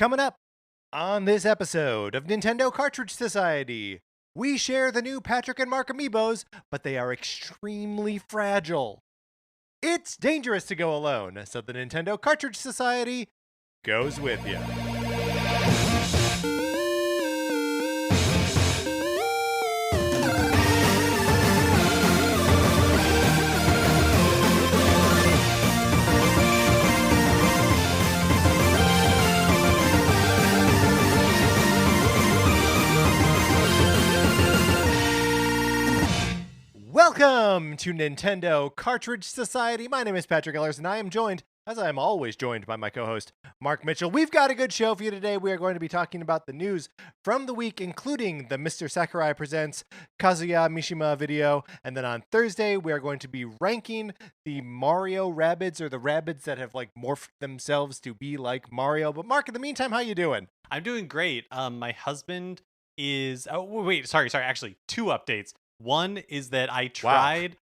Coming up on this episode of Nintendo Cartridge Society, we share the new Patrick and Mark amiibos, but they are extremely fragile. It's dangerous to go alone, so the Nintendo Cartridge Society goes with you. Welcome to Nintendo Cartridge Society. My name is Patrick Ellers, and I am joined, as I am always joined, by my co-host, Mark Mitchell. We've got a good show for you today. We are going to be talking about the news from the week, including the Mr. Sakurai Presents Kazuya Mishima video. And then on Thursday, we are going to be ranking the Mario Rabbids, or the Rabbids that have morphed themselves to be like Mario. But Mark, in the meantime, how you doing? I'm doing great. My husband is... Oh, wait, sorry. Actually, two updates. One is that I tried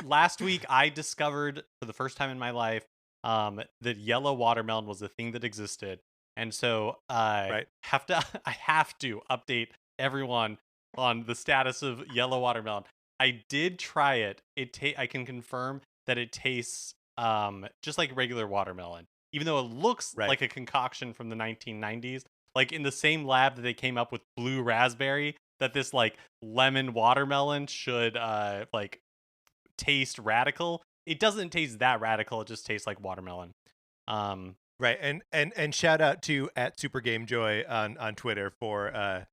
last week. I discovered for the first time in my life that yellow watermelon was a thing that existed, and so I have to update everyone on the status of yellow watermelon. I did try it. I can confirm that it tastes just like regular watermelon, even though it looks like a concoction from the 1990s, like in the same lab that they came up with blue raspberry. That this lemon watermelon should taste radical. It doesn't taste that radical. It just tastes like watermelon. Right, and shout out to @SuperGameJoy on Twitter for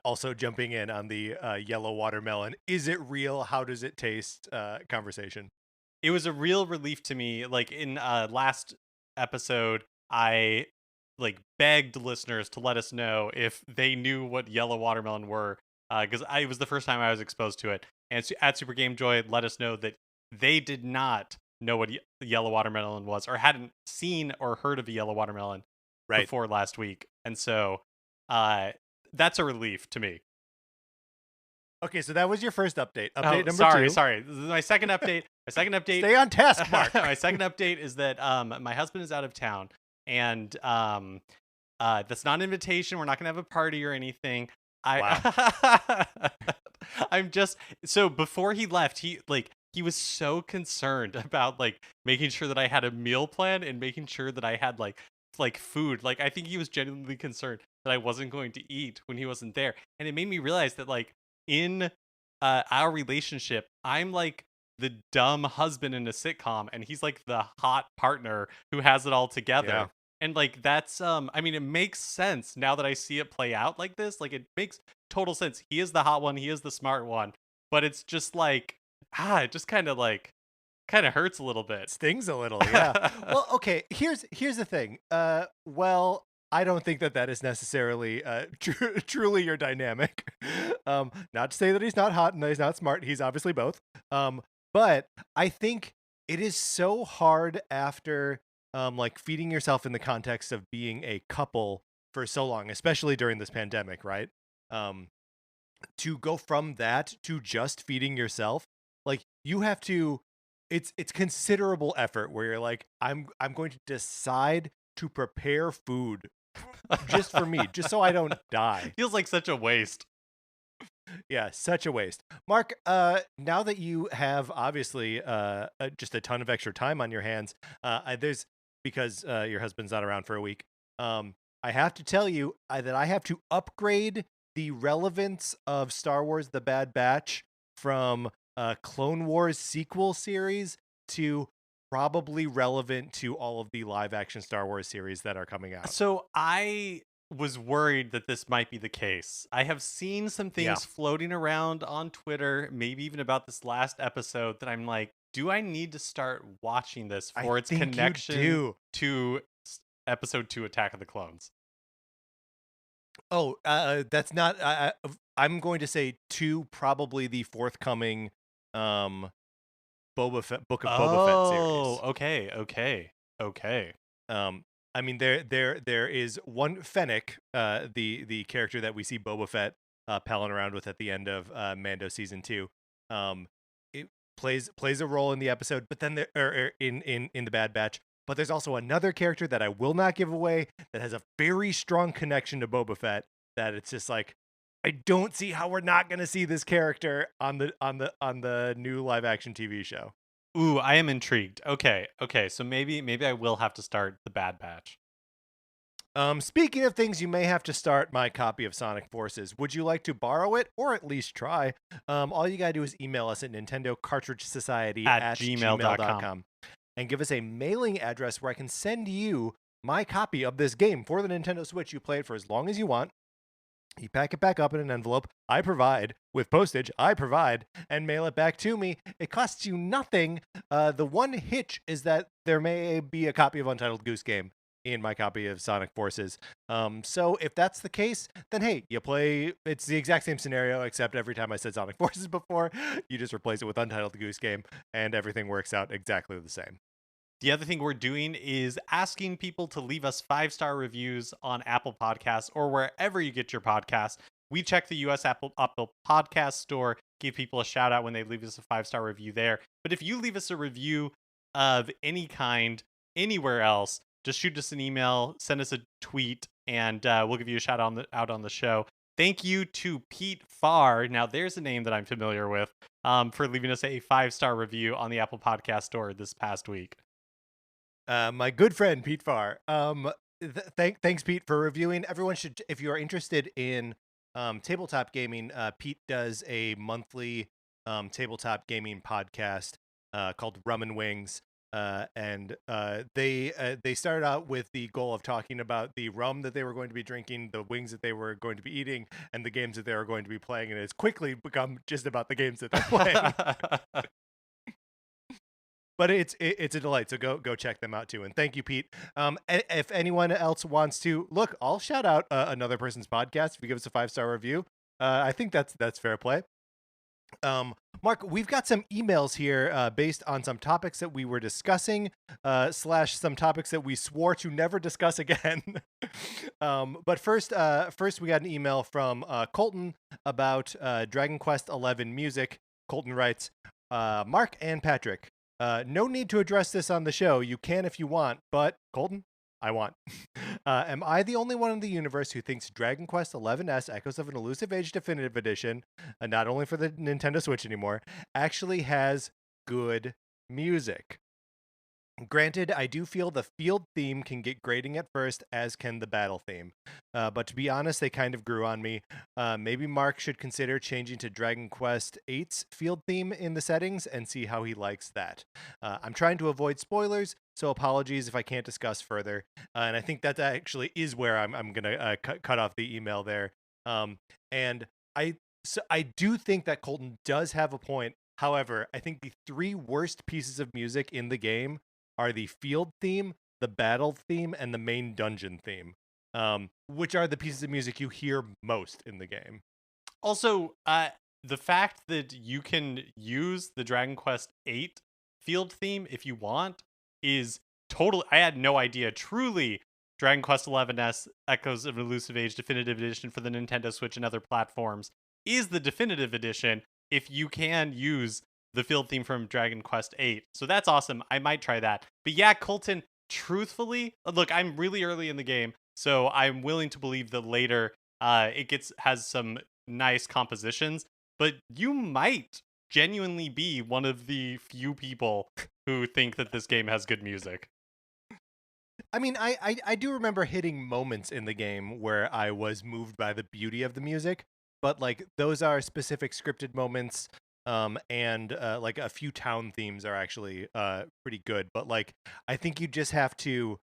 also jumping in on the yellow watermelon. Is it real? How does it taste? Conversation. It was a real relief to me. Like in last episode, I begged listeners to let us know if they knew what yellow watermelon were, because it was the first time I was exposed to it. And @SuperGameJoy let us know that they did not know what yellow watermelon was, or hadn't seen or heard of a yellow watermelon before last week. And so that's a relief to me. Okay, so that was your first update. Update number 2. Sorry. This is my second update. My second update. Stay on task, Mark. My second update is that my husband is out of town. And that's not an invitation. We're not gonna have a party or anything. I'm just so before he left, he was so concerned about making sure that I had a meal plan and making sure that I had food. I think he was genuinely concerned that I wasn't going to eat when he wasn't there, and it made me realize that in our relationship, I'm the dumb husband in a sitcom, and he's the hot partner who has it all together. Yeah. And that's I mean, it makes sense now that I see it play out like this. It makes total sense. He is the hot one, he is the smart one, but it's just it just kind of hurts a little bit. Stings a little, yeah. Well, okay, here's the thing. Well, I don't think that is necessarily truly your dynamic. Not to say that he's not hot and that he's not smart. He's obviously both. But I think it is so hard after feeding yourself in the context of being a couple for so long, especially during this pandemic, right? To go from that to just feeding yourself, you have to, it's considerable effort where you're I'm going to decide to prepare food just for me, just so I don't die. Feels like such a waste. Yeah, such a waste. Mark, now that you have obviously just a ton of extra time on your hands, because your husband's not around for a week, I have to tell you that I have to upgrade the relevance of Star Wars The Bad Batch from Clone Wars sequel series to probably relevant to all of the live-action Star Wars series that are coming out. So I was worried that this might be the case. I have seen some things floating around on Twitter, maybe even about this last episode, that I'm do I need to start watching this for its connection to episode 2 Attack of the Clones? Oh, that's not. I'm going to say 2, probably the forthcoming Book of Boba Fett series. Oh, okay. I mean, there is one Fennec, the character that we see Boba Fett palling around with at the end of Mando season 2. It plays a role in the episode, but then in the Bad Batch. but there's also another character that I will not give away that has a very strong connection to Boba Fett. That it's just like, I don't see how we're not going to see this character on the new live action TV show. Ooh, I am intrigued. Okay, so maybe I will have to start the Bad Batch. Speaking of things you may have to start, my copy of Sonic Forces. Would you like to borrow it or at least try? All you gotta do is email us at Nintendo Cartridge Society At at gmail.com. gmail.com and give us a mailing address where I can send you my copy of this game for the Nintendo Switch. You play it for as long as you want. You pack it back up in an envelope. I provide with postage. I provide and mail it back to me. It costs you nothing. The one hitch is that there may be a copy of Untitled Goose Game in my copy of Sonic Forces. So if that's the case, then hey, you play. It's the exact same scenario, except every time I said Sonic Forces before, you just replace it with Untitled Goose Game, and everything works out exactly the same. The other thing we're doing is asking people to leave us 5-star reviews on Apple Podcasts or wherever you get your podcasts. We check the US Apple Podcast Store, give people a shout out when they leave us a 5-star review there. But if you leave us a review of any kind anywhere else, just shoot us an email, send us a tweet, and we'll give you a shout out on the show. Thank you to Pete Farr. Now, there's a name that I'm familiar with, for leaving us a 5-star review on the Apple Podcast Store this past week. My good friend Pete Farr. Thanks Pete for reviewing. Everyone should, if you are interested in tabletop gaming, Pete does a monthly tabletop gaming podcast called Rum and Wings. And they started out with the goal of talking about the rum that they were going to be drinking, the wings that they were going to be eating, and the games that they were going to be playing. And it's quickly become just about the games that they're playing. But it's a delight, so go check them out too. And thank you, Pete. If anyone else wants to look, I'll shout out another person's podcast if you give us a 5-star review. I think that's fair play. Mark, we've got some emails here based on some topics that we were discussing, / some topics that we swore to never discuss again. But first we got an email from Colton about Dragon Quest XI music. Colton writes, Mark and Patrick, no need to address this on the show. You can if you want, but Colton, I want. Am I the only one in the universe who thinks Dragon Quest XI's Echoes of an Elusive Age Definitive Edition, not only for the Nintendo Switch anymore, actually has good music? Granted, I do feel the field theme can get grating at first, as can the battle theme. But to be honest, they kind of grew on me. Maybe Mark should consider changing to Dragon Quest VIII's field theme in the settings and see how he likes that. I'm trying to avoid spoilers, so apologies if I can't discuss further. And I think that actually is where I'm going to cut off the email there. And I do think that Colton does have a point. However, I think the 3 worst pieces of music in the game are the field theme, the battle theme, and the main dungeon theme, which are the pieces of music you hear most in the game. Also, the fact that you can use the Dragon Quest VIII field theme if you want is totally... I had no idea. Truly, Dragon Quest XI's Echoes of an Elusive Age Definitive Edition for the Nintendo Switch and other platforms is the definitive edition if you can use the field theme from Dragon Quest VIII. So that's awesome. I might try that. But yeah, Colton, truthfully, look, I'm really early in the game, so I'm willing to believe that later it has some nice compositions, but you might genuinely be one of the few people who think that this game has good music. I mean, I do remember hitting moments in the game where I was moved by the beauty of the music, but like those are specific scripted moments. And like a few town themes are actually pretty good, but like I think you just have to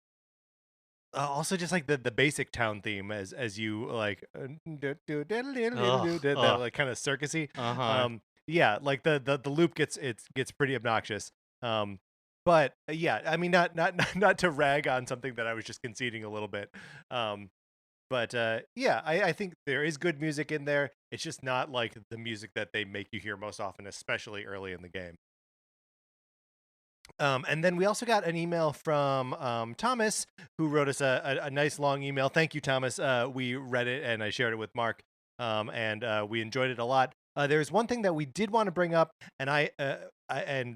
also just like the basic town theme as you like that like kind of circusy. Yeah, like the loop gets pretty obnoxious. But yeah, I mean not to rag on something that I was just conceding a little bit. But yeah, I think there is good music in there. It's just not like the music that they make you hear most often, especially early in the game. And then we also got an email from Thomas, who wrote us a nice long email. Thank you, Thomas. We read it and I shared it with Mark, and we enjoyed it a lot. There's one thing that we did want to bring up, and I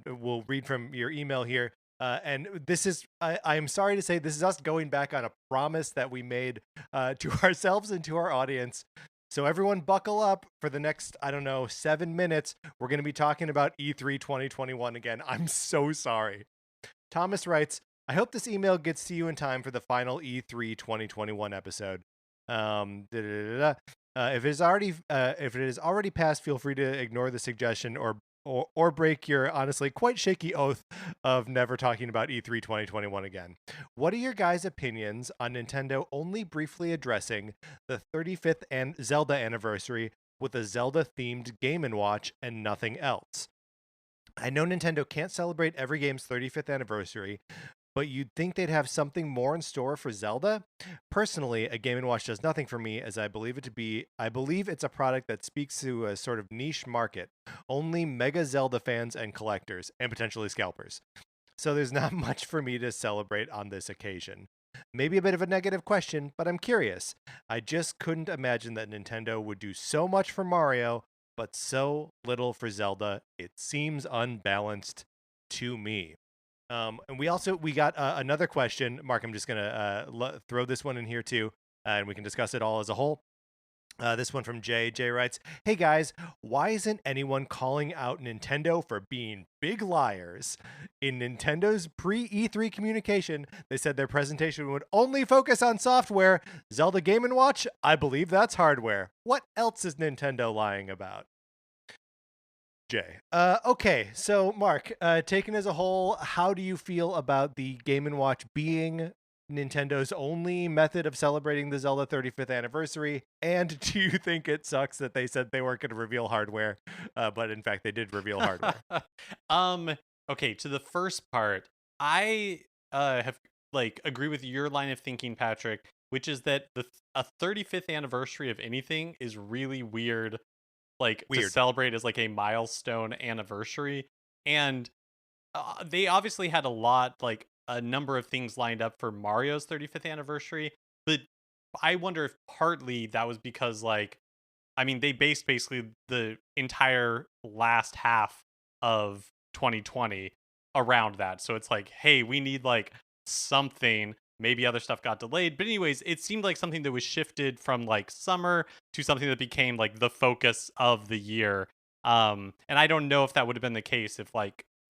we'll read from your email here. And this is, I'm sorry to say, this is us going back on a promise that we made to ourselves and to our audience. So everyone buckle up for the next, I don't know, 7 minutes. We're going to be talking about E3 2021 again. I'm so sorry. Thomas writes, I hope this email gets to you in time for the final E3 2021 episode. If it is already passed, feel free to ignore the suggestion or break your honestly quite shaky oath of never talking about E3 2021 again. What are your guys' opinions on Nintendo only briefly addressing the 35th and Zelda anniversary with a Zelda-themed Game & Watch and nothing else? I know Nintendo can't celebrate every game's 35th anniversary, but you'd think they'd have something more in store for Zelda? Personally, a Game & Watch does nothing for me, as I believe it's a product that speaks to a sort of niche market, only mega Zelda fans and collectors, and potentially scalpers. So there's not much for me to celebrate on this occasion. Maybe a bit of a negative question, but I'm curious. I just couldn't imagine that Nintendo would do so much for Mario, but so little for Zelda. It seems unbalanced to me. And we got another question. Mark, I'm just gonna throw this one in here too, and we can discuss it all as a whole. This one from Jay. Jay writes, "Hey guys, why isn't anyone calling out Nintendo for being big liars? In Nintendo's pre-E3 communication, they said their presentation would only focus on software. Zelda Game & Watch, I believe that's hardware. What else is Nintendo lying about?" Jay. Okay, so Mark, taken as a whole, how do you feel about the Game & Watch being Nintendo's only method of celebrating the Zelda 35th anniversary? And do you think it sucks that they said they weren't going to reveal hardware, but in fact they did reveal hardware? Okay, to the first part, I have agree with your line of thinking, Patrick, which is that a 35th anniversary of anything is really weird, to celebrate as like a milestone anniversary. And they obviously had a number of things lined up for Mario's 35th anniversary, but I wonder if partly that was because they based basically the entire last half of 2020 around that. So it's like, hey, we need something. Maybe other stuff got delayed. But anyways, it seemed like something that was shifted from summer to something that became the focus of the year. And I don't know if that would have been the case if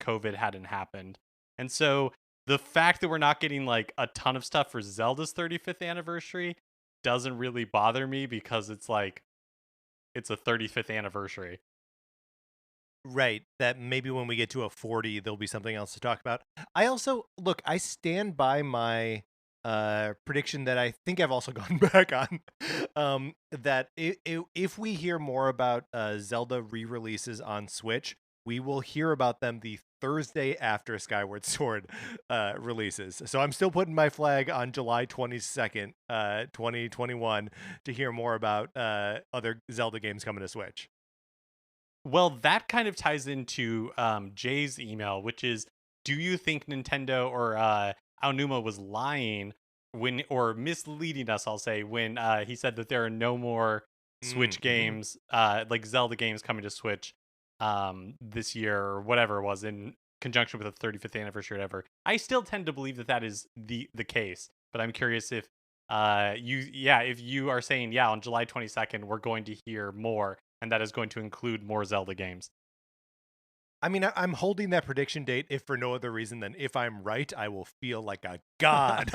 COVID hadn't happened. And so the fact that we're not getting a ton of stuff for Zelda's 35th anniversary doesn't really bother me, because it's a 35th anniversary. Right, that maybe when we get to a 40, there'll be something else to talk about. I also, look, I stand by my prediction that I think I've also gone back on, that if we hear more about Zelda re-releases on Switch, we will hear about them the Thursday after Skyward Sword releases. So I'm still putting my flag on July 22nd, 2021 to hear more about other Zelda games coming to Switch. Well, that kind of ties into Jay's email, which is, do you think Nintendo or Aonuma was lying or misleading us, I'll say, when he said that there are no more Switch games, like Zelda games coming to Switch this year, or whatever it was, in conjunction with the 35th anniversary or whatever. I still tend to believe that is the case, but I'm curious if if you are saying, on July 22nd, we're going to hear more, and that is going to include more Zelda games. I mean, I'm holding that prediction date if for no other reason than if I'm right, I will feel like a god.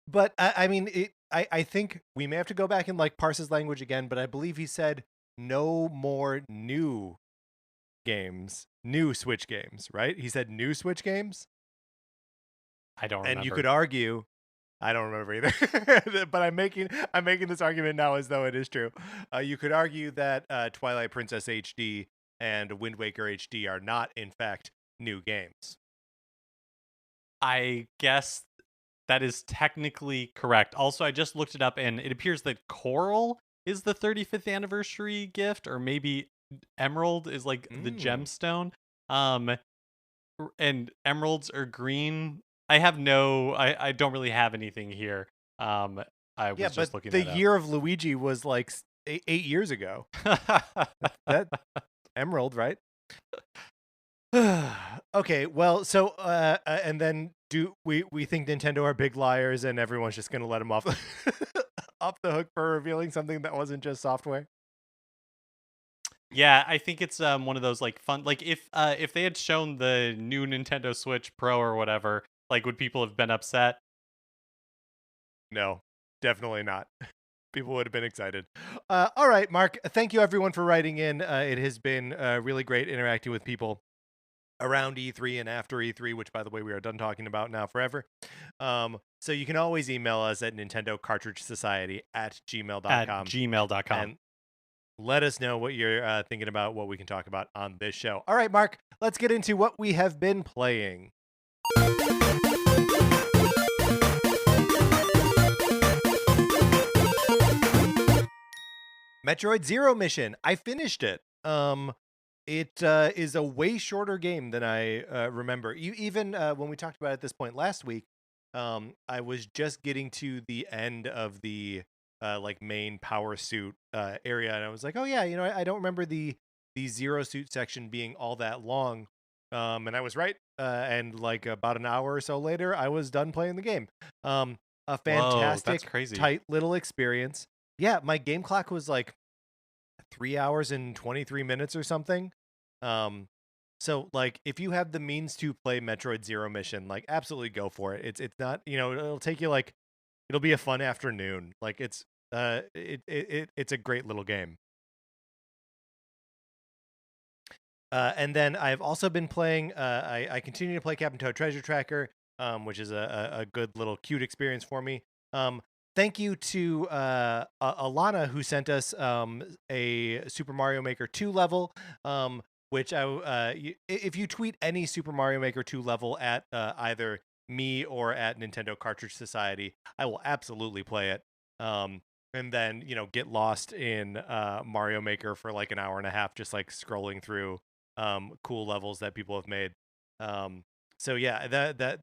But I think we may have to go back and parse his language again, but I believe he said no more new games, new Switch games, right? He said new Switch games. I don't remember. And you could argue, I don't remember either, but I'm making this argument now as though it is true. You could argue that Twilight Princess HD and Wind Waker HD are not, in fact, new games. I guess that is technically correct. Also, I just looked it up, and it appears that Coral is the 35th anniversary gift, or maybe Emerald is the gemstone. And emeralds are green. I don't really have anything here. I was just looking. The year of Luigi was 8 years ago. That Emerald, right? Okay, well, so and then do we think Nintendo are big liars and everyone's just gonna let them off off the hook for revealing something that wasn't just software? Yeah, I think it's one of those like fun like if they had shown the new Nintendo Switch Pro or whatever, like would people have been upset? No, definitely not. People would have been excited. All right, Mark. Thank you everyone for writing in. It has been really great interacting with people around E3 and after E3, which, by the way, we are done talking about now forever. So you can always email us at Nintendo Cartridge Society at At gmail.com gmail.com. and let us know what you're thinking about, what we can talk about on this show. All right, Mark, let's get into what we have been playing. Metroid Zero Mission. I finished it. It is a way shorter game than I remember. Even when we talked about it at this point last week, I was just getting to the end of the like main power suit area, and I was like, oh yeah, I don't remember the zero suit section being all that long. And I was right. And like about an hour or so later, I was done playing the game. A Whoa, that's fantastic, crazy. tight little experience. Yeah, my game clock was like 3 hours and 23 minutes or something. Um, so like if you have the means to play Metroid Zero Mission, like absolutely go for it. It's not, it'll take you like it'll be a fun afternoon. Like it's a great little game. And then I've also been playing. I continue to play Captain Toad Treasure Tracker, which is a good little cute experience for me. Thank you to Alannah who sent us a Super Mario Maker 2 level. Which if you tweet any Super Mario Maker 2 level at either me or at Nintendo Cartridge Society, I will absolutely play it. And then get lost in Mario Maker for like an hour and a half, just like scrolling through cool levels that people have made. So yeah,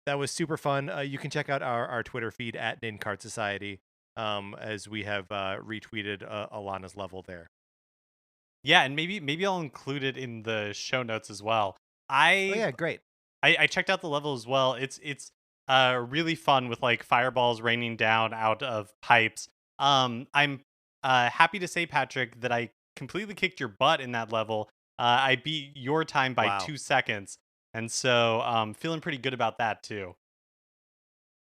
that was super fun. You can check out our Twitter feed at NinCart Society, as we have retweeted Alana's level there. Yeah, and maybe I'll include it in the show notes as well. Oh I yeah, great. I checked out the level as well. It's really fun with like fireballs raining down out of pipes. I'm happy to say, Patrick, that I completely kicked your butt in that level. I beat your time by Wow. 2 seconds, and so feeling pretty good about that too.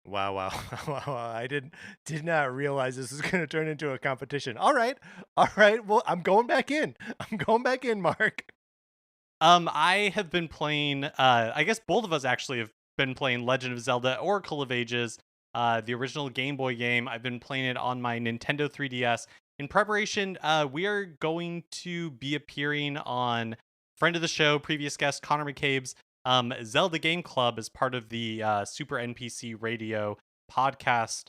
Wow, wow, wow! Did not realize this was going to turn into a competition. All right, all right. Well, I'm going back in. I'm going back in, Mark. I have been playing. I guess both of us actually have been playing Legend of Zelda: Oracle of Ages, the original Game Boy game. I've been playing it on my Nintendo 3DS. In preparation, we are going to be appearing on friend of the show, previous guest Connor McCabe's Zelda Game Club as part of the Super NPC Radio podcast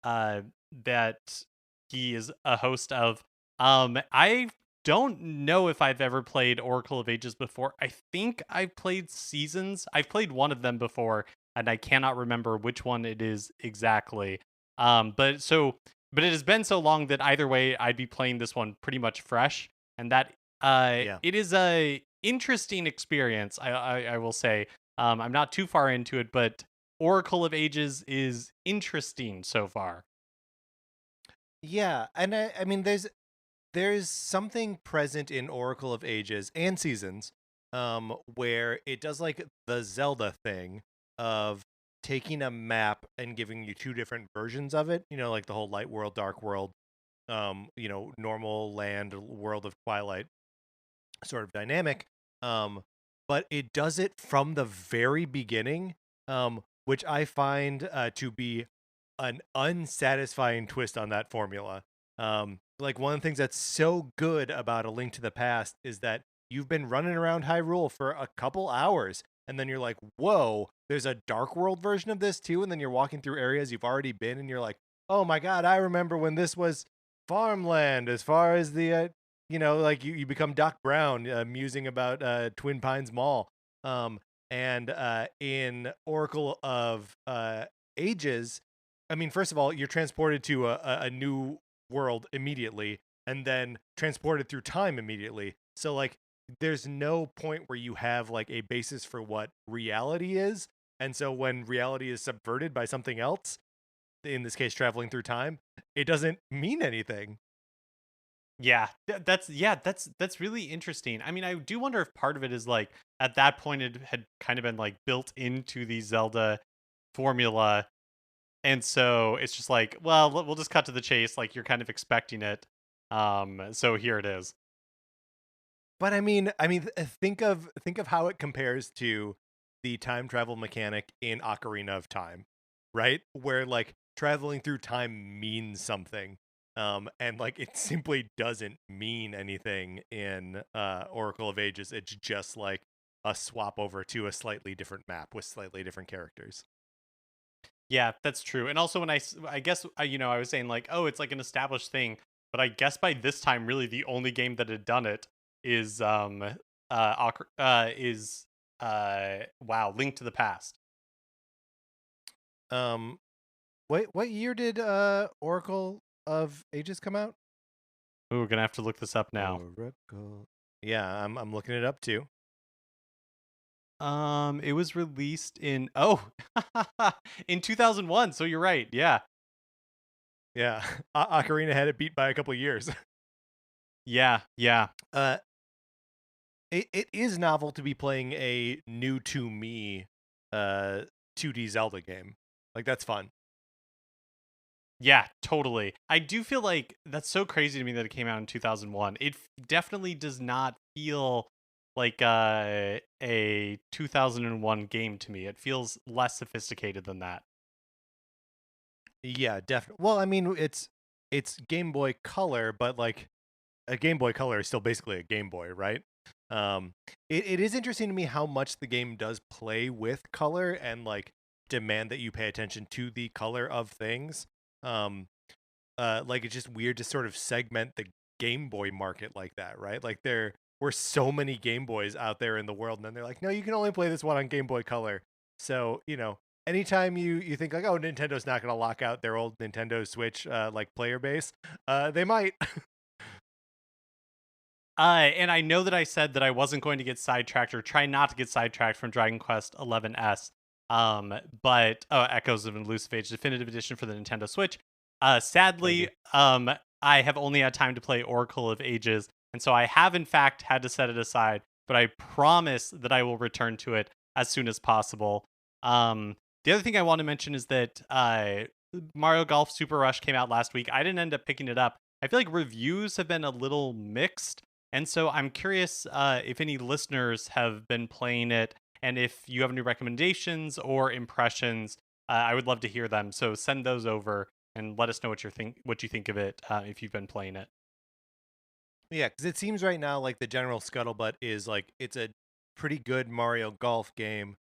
uh, that he is a host of. I don't know if I've ever played Oracle of Ages before. I think I've played Seasons. I've played one of them before, and I cannot remember which one it is exactly. But it has been so long that either way, I'd be playing this one pretty much fresh, and that Yeah. it is a interesting experience. I will say. I'm not too far into it, but Oracle of Ages is interesting so far. Yeah, and I mean, there's something present in Oracle of Ages and Seasons, where it does like the Zelda thing of taking a map and giving you two different versions of it. Like the whole light world, dark world, normal land, world of Twilight sort of dynamic. But it does it from the very beginning, which I find to be an unsatisfying twist on that formula. Like one of the things that's so good about A Link to the Past is that you've been running around Hyrule for a couple hours, and then you're like, "Whoa, there's a Dark World version of this too." And then you're walking through areas you've already been, and you're like, "Oh my god, I remember when this was farmland." As far as the, like you become Doc Brown, musing about Twin Pines Mall. And in Oracle of Ages, I mean, first of all, you're transported to a new world immediately, and then transported through time immediately. So like there's no point where you have like a basis for what reality is. And so when reality is subverted by something else, in this case traveling through time, it doesn't mean anything. Yeah, that's really interesting. I mean, I do wonder if part of it is like at that point it had kind of been like built into the Zelda formula, and so it's just like, well, we'll just cut to the chase. Like you're kind of expecting it, so here it is. But think of how it compares to the time travel mechanic in Ocarina of Time, right? Where like traveling through time means something. And like it simply doesn't mean anything in Oracle of Ages. It's just like a swap over to a slightly different map with slightly different characters. Yeah, that's true. And also, I guess I was saying like, oh, it's like an established thing, but I guess by this time, really, the only game that had done it is wow, Link to the Past. Um, what year did Oracle of Ages come out? Ooh, we're gonna have to look this up now. Oracle. Yeah, I'm looking it up too. It was released in in 2001. So you're right. Yeah, Yeah, Ocarina had it beat by a couple years. yeah. uh, it is novel to be playing a new to me 2D Zelda game. Like that's fun. Yeah, totally. I do feel like that's so crazy to me that it came out in 2001. It definitely does not feel like a 2001 game to me. It feels less sophisticated than that. Yeah, definitely. Well, I mean, it's Game Boy Color, but like a Game Boy Color is still basically a Game Boy, right? It is interesting to me how much the game does play with color and like demand that you pay attention to the color of things. Um, like it's just weird to sort of segment the Game Boy market like that, right? Like there were so many Game Boys out there in the world, and then they're like, no, you can only play this one on Game Boy Color. So anytime you think like, oh, Nintendo's not going to lock out their old Nintendo Switch like player base, they might. And I know that I said that I wasn't going to get sidetracked or try not to get sidetracked from Dragon Quest 11S. But Echoes of an Elusive Age Definitive Edition for the Nintendo Switch. Sadly, I have only had time to play Oracle of Ages, and so I have in fact had to set it aside. But I promise that I will return to it as soon as possible. The other thing I want to mention is that Mario Golf Super Rush came out last week. I didn't end up picking it up. I feel like reviews have been a little mixed. And so I'm curious if any listeners have been playing it, and if you have any recommendations or impressions, I would love to hear them. So send those over and let us know what you think of it if you've been playing it. Yeah, because it seems right now like the general scuttlebutt is like it's a pretty good Mario Golf game,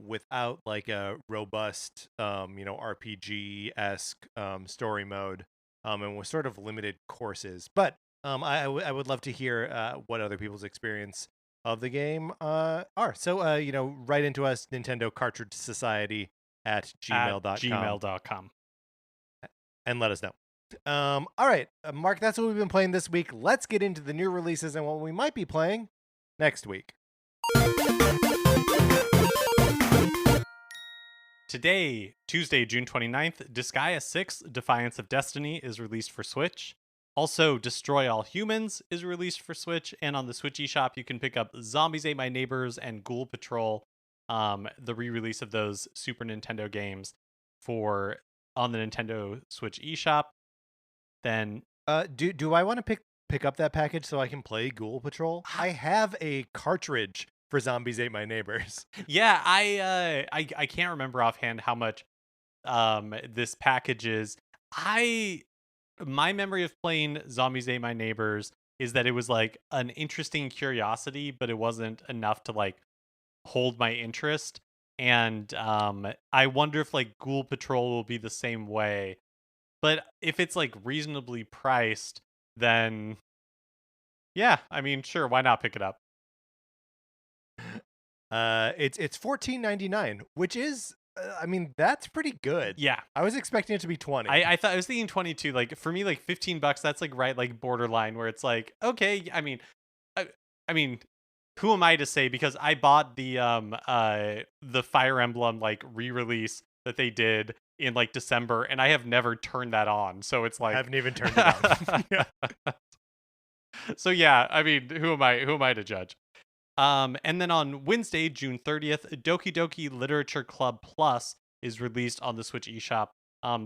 without like a robust, RPG esque story mode, and with sort of limited courses. But I would love to hear what other people's experience of the game are. So write into us, Nintendo Cartridge Society at At gmail.com, gmail.com. and let us know. All right, Mark, that's what we've been playing this week. Let's get into the new releases and what we might be playing next week. Today, Tuesday, June 29th, Disgaea 6 Defiance of Destiny is released for Switch. Also, Destroy All Humans is released for Switch, and on the Switch eShop, you can pick up Zombies Ate My Neighbors and Ghoul Patrol, the re-release of those Super Nintendo games on the Nintendo Switch eShop. Then, do I want to pick up that package so I can play Ghoul Patrol? I have a cartridge for Zombies Ate My Neighbors. Yeah, I can't remember offhand how much this package is. My memory of playing Zombies Ate My Neighbors is that it was like an interesting curiosity, but it wasn't enough to like hold my interest. And I wonder if like Ghoul Patrol will be the same way. But if it's like reasonably priced, then yeah, I mean, sure, why not pick it up? It's $14.99, which is that's pretty good. Yeah, I was expecting it to be 20. I thought I was thinking 22. Like for me, like $15, that's like right, like borderline where it's like okay. I mean, I mean, who am I to say? Because I bought the Fire Emblem like re-release that they did in like December, and I have never turned that on. So it's like Haven't even turned it on. Yeah. So yeah, I mean, who am I? Who am I to judge? And then on Wednesday, June 30th, Doki Doki Literature Club Plus is released on the Switch eShop.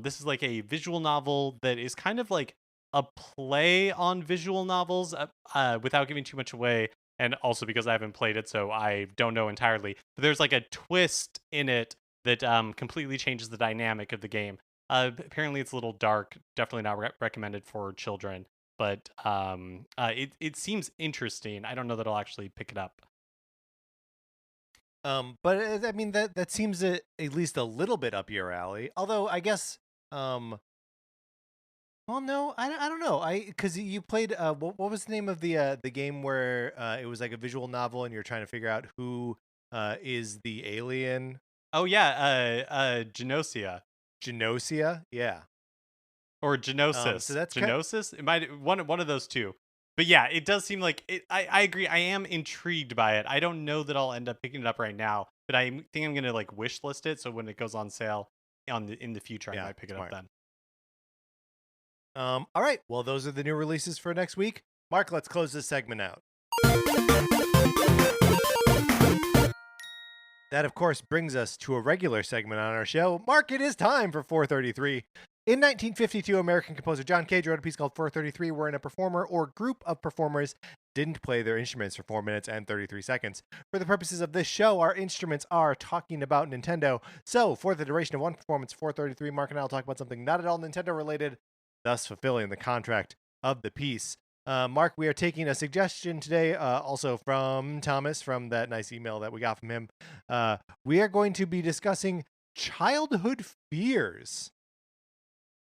This is like a visual novel that is kind of like a play on visual novels, without giving too much away. And also because I haven't played it, so I don't know entirely. But there's like a twist in it that completely changes the dynamic of the game. Apparently, it's a little dark. Definitely not recommended for children. But it seems interesting. I don't know that I'll actually pick it up. But I mean that seems at least a little bit up your alley. Although I guess, well, no, I don't know. Because you played what was the name of the game where it was like a visual novel and you're trying to figure out who is the alien? Oh yeah, Genosia Genosia, yeah. or So Genosis. that's Genosis. It might one of those two. But yeah, it does seem like it. I agree. I am intrigued by it. I don't know that I'll end up picking it up right now, but I think I'm gonna like wish list it. So when it goes on sale in the future, I might pick it up then. All right. Well, those are the new releases for next week. Mark, let's close this segment out. That, of course, brings us to a regular segment on our show. Mark, it is time for 433. In 1952, American composer John Cage wrote a piece called 433, wherein a performer or group of performers didn't play their instruments for 4 minutes and 33 seconds. For the purposes of this show, our instruments are talking about Nintendo. So, for the duration of one performance, 433, Mark and I will talk about something not at all Nintendo related, thus fulfilling the contract of the piece. Mark, we are taking a suggestion today, also from Thomas, from that nice email that we got from him. We are going to be discussing childhood fears.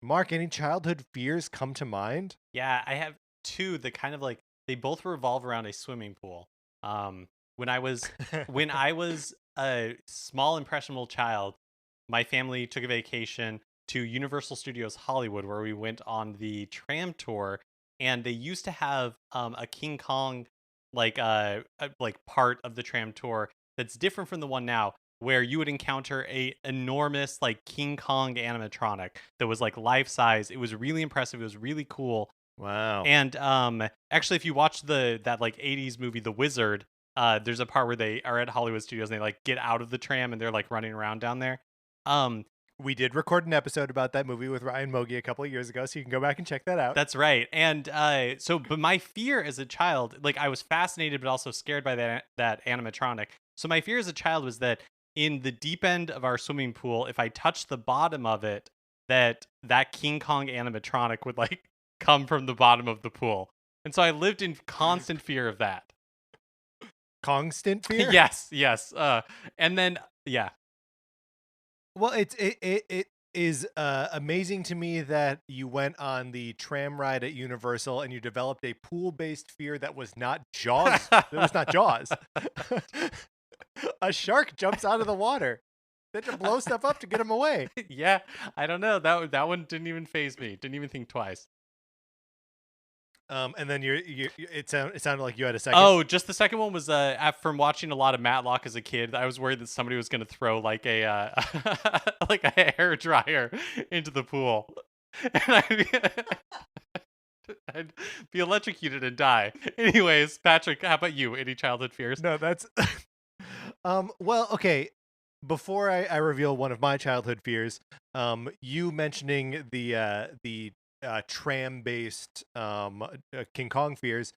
Mark, any childhood fears come to mind? Yeah, I have two that kind of like they both revolve around a swimming pool. When I was when I was a small impressionable child, my family took a vacation to Universal Studios Hollywood where we went on the tram tour, and they used to have a King Kong like part of the tram tour that's different from the one now, where you would encounter a enormous like King Kong animatronic that was like life size. It was really impressive. It was really cool. Wow. And actually, if you watch that like 80s movie The Wizard, there's a part where they are at Hollywood Studios and they like get out of the tram and they're like running around down there. We did record an episode about that movie with Ryan Mogi a couple of years ago, so you can go back and check that out. That's right. And but my fear as a child, like I was fascinated but also scared by that animatronic. So my fear as a child was that in the deep end of our swimming pool, if I touched the bottom of it, that King Kong animatronic would like come from the bottom of the pool. And so I lived in constant fear of that. Constant fear? Yes. And then yeah. Well, it is amazing to me that you went on the tram ride at Universal and you developed a pool-based fear that was not Jaws. That was not Jaws. A shark jumps out of the water. They had to blow stuff up to get him away. Yeah, I don't know. That one didn't even faze me. Didn't even think twice. And then it sounded like you had a second. Oh, just the second one was from watching a lot of Matlock as a kid. I was worried that somebody was going to throw like a like a hair dryer into the pool, and I'd be electrocuted and die. Anyways, Patrick, how about you? Any childhood fears? No, that's well, okay. Before I reveal one of my childhood fears, you mentioning the tram-based King Kong fears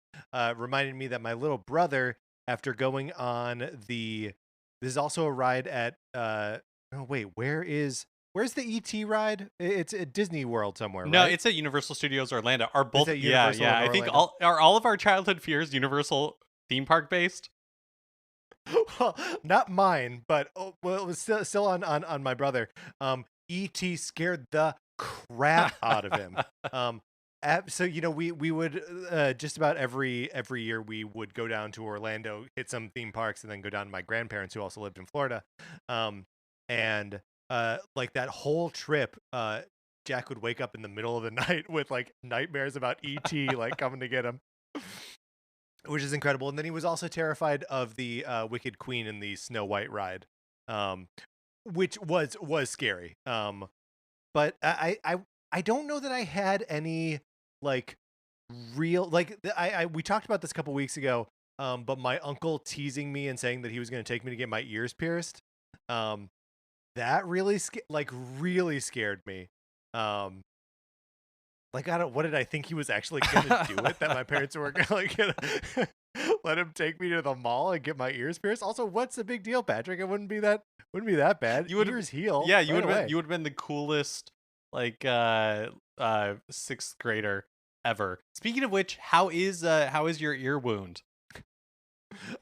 reminded me that my little brother, after going on this is also a ride at oh wait, where's the ET ride? It's at Disney World somewhere, No, right? It's at Universal Studios Orlando. Are both Yeah. I think all of our childhood fears Universal theme park based? Well, not mine, but well, it was still on my brother. E.T. scared the crap out of him. So we would just about every year we would go down to Orlando, hit some theme parks, and then go down to my grandparents who also lived in Florida. And like that whole trip, Jack would wake up in the middle of the night with like nightmares about E.T. like coming to get him. which is incredible. And then he was also terrified of the Wicked Queen in the Snow White ride, um, which was scary. But I don't know that I had any like real like I we talked about this a couple weeks ago. But my uncle teasing me and saying that he was going to take me to get my ears pierced. Um, that really scared me. Um, like I don't. What did I think he was actually gonna do it? That my parents were gonna let him take me to the mall and get my ears pierced. Also, what's the big deal, Patrick? It wouldn't be that bad. You would Ears heal. yeah, you Right would have been away. you would have been the coolest like sixth grader ever. Speaking of which, how is your ear wound?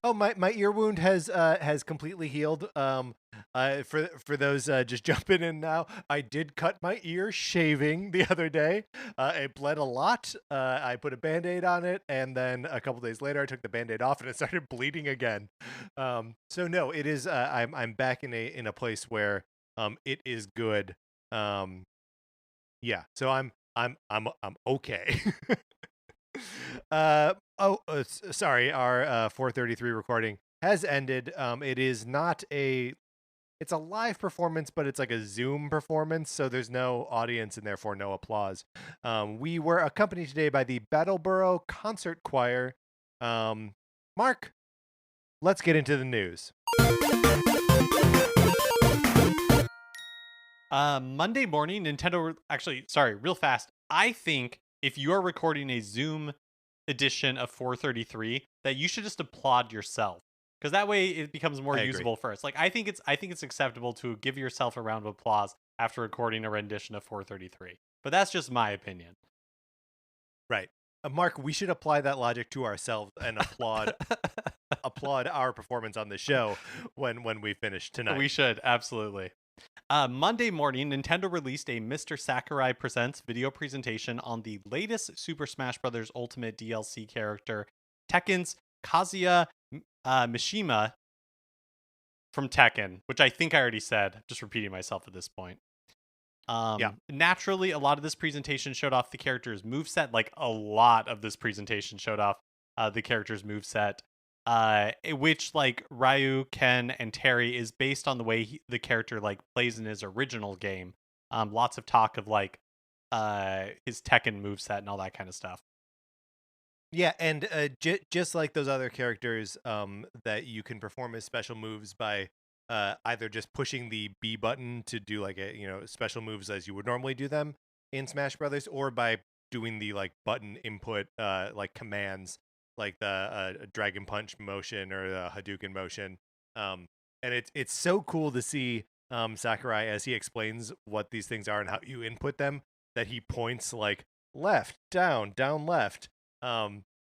Oh, my ear wound has completely healed. For those just jumping in now, I did cut my ear shaving the other day. It bled a lot. I put a band-aid on it, and then a couple days later, I took the band-aid off, and it started bleeding again. So no, it is. I'm back in a place where it is good. Um, yeah. So I'm okay. Sorry. Our 4:33 recording has ended. It is not a. It's a live performance, but it's like a Zoom performance, so there's no audience and therefore no applause. We were accompanied today by the Battleboro Concert Choir. Mark, let's get into the news. Monday morning, actually, sorry, real fast. I think if you are recording a Zoom edition of 433, that you should just applaud yourself, because that way it becomes more I agree. usable for us. Like, I think it's acceptable to give yourself a round of applause after recording a rendition of 433. But that's just my opinion. Right. Mark, we should apply that logic to ourselves and applaud our performance on the show when we finish tonight. We should, absolutely. Monday morning, Nintendo released a Mr. Sakurai Presents video presentation on the latest Super Smash Bros. Ultimate DLC character, Tekken's Kazuya Mishima from Tekken, which I think I already said. Just repeating myself at this point. Yeah. Naturally, a lot of this presentation showed off the character's moveset. Like, a lot of this presentation showed off the character's moveset. Which, like, Ryu, Ken, and Terry is based on the way the character like plays in his original game. Lots of talk of like his Tekken moveset and all that kind of stuff. Yeah, and just like those other characters, that you can perform as special moves by either just pushing the B button to do like special moves as you would normally do them in Smash Brothers, or by doing the like button input like commands, like the Dragon Punch motion or the Hadouken motion. And it's so cool to see Sakurai as he explains what these things are and how you input them. That he points like left, down, down, left.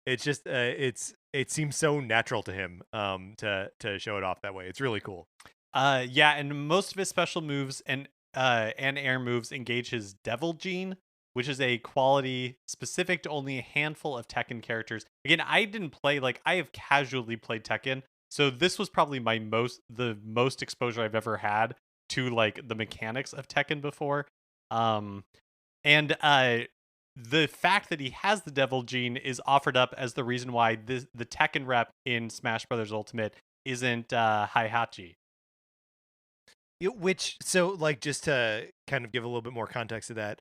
It's just it seems so natural to him to show it off that way. It's really cool. Yeah, and most of his special moves and air moves engage his Devil Gene, which is a quality specific to only a handful of Tekken characters. Again, I have casually played Tekken, so this was probably the most exposure I've ever had to like the mechanics of Tekken before. And the fact that he has the Devil Gene is offered up as the reason why the Tekken rep in Smash Brothers Ultimate isn't Heihachi. Which so like just to kind of give a little bit more context to that,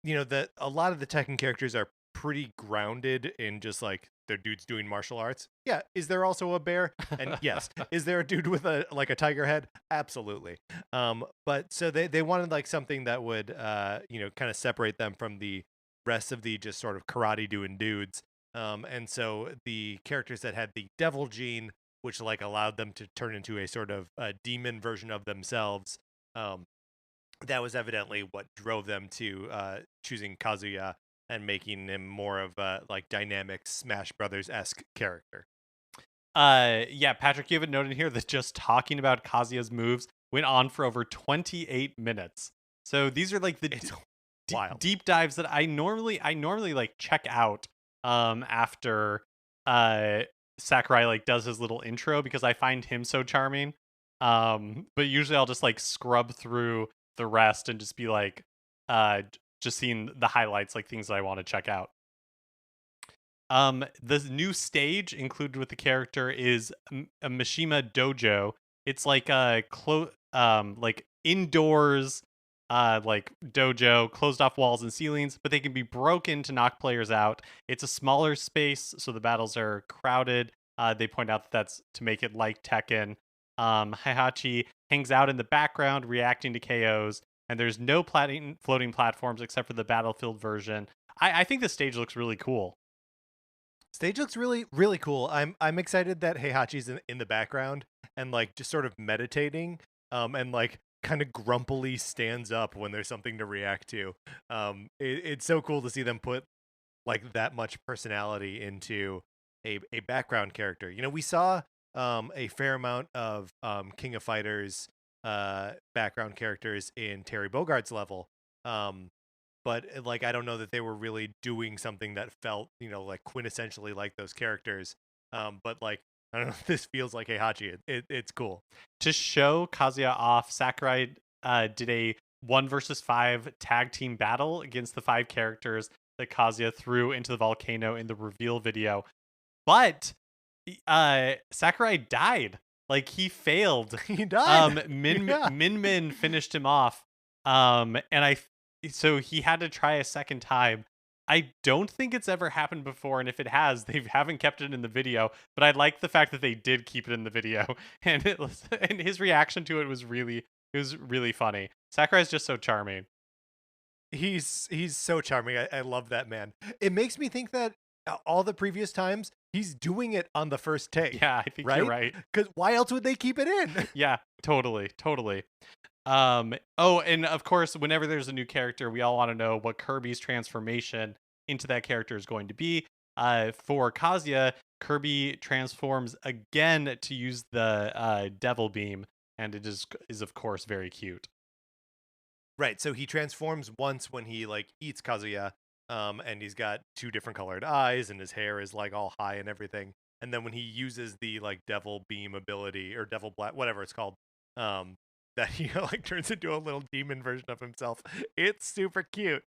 that a lot of the Tekken characters are pretty grounded in just like they're dudes doing martial arts. Yeah, is there also a bear? And yes, is there a dude with a tiger head? Absolutely. But so they wanted like something that would kind of separate them from the rest of the just sort of karate doing dudes. And so the characters that had the devil gene, which like allowed them to turn into a sort of demon version of themselves. That was evidently what drove them to choosing Kazuya and making him more of a like dynamic Smash Brothers esque character. Yeah, Patrick, you have a note in here that just talking about Kazuya's moves went on for over 28 minutes. So these are like the Wild. deep dives that I normally like check out after Sakurai like does his little intro, because I find him so charming. But usually I'll just like scrub through the rest and just be like just seeing the highlights, like things that I want to check out. The new stage included with the character is a Mishima Dojo. It's like a like indoors, like dojo, closed off walls and ceilings, but they can be broken to knock players out. It's a smaller space, so the battles are crowded. They point out that that's to make it like Tekken. Heihachi hangs out in the background, reacting to KOs, and there's no floating platforms except for the battlefield version. I think the stage looks really cool. Stage looks really, really cool. I'm excited that Heihachi's in the background and like just sort of meditating, and like kind of grumpily stands up when there's something to react to. It's so cool to see them put like that much personality into a background character. You know, we saw a fair amount of King of Fighters background characters in Terry Bogart's level. Um, but like I don't know that they were really doing something that felt, you know, like quintessentially like those characters. But like I don't know, this feels like Heihachi. It's cool. To show Kazuya off, Sakurai did a 1 versus 5 tag team battle against the 5 characters that Kazuya threw into the volcano in the reveal video. But Sakurai died. Like he failed. He died. Min Min finished him off. So he had to try a second time. I don't think it's ever happened before, and if it has, they haven't kept it in the video. But I like the fact that they did keep it in the video, and and his reaction to it was really funny. Sakurai is just so charming. He's so charming. I love that man. It makes me think that all the previous times he's doing it on the first take. Yeah, I think you're right. Because why else would they keep it in? Yeah, totally. Oh, and of course, whenever there's a new character, we all want to know what Kirby's transformation into that character is going to be. For Kazuya, Kirby transforms again to use the Devil Beam, and it is of course very cute. Right. So he transforms once when he like eats Kazuya, and he's got 2 different colored eyes, and his hair is like all high and everything. And then when he uses the like Devil Beam ability or Devil Black, whatever it's called, that he like turns into a little demon version of himself. It's super cute.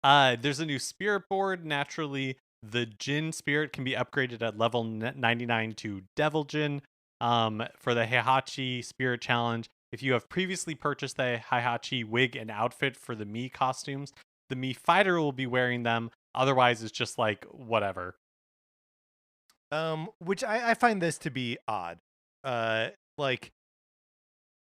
There's a new spirit board. Naturally, the Jin spirit can be upgraded at level 99 to Devil Jin. For the Heihachi Spirit Challenge, if you have previously purchased the Heihachi wig and outfit for the Mii costumes, the Mii fighter will be wearing them. Otherwise, it's just like whatever. Which I find this to be odd. Like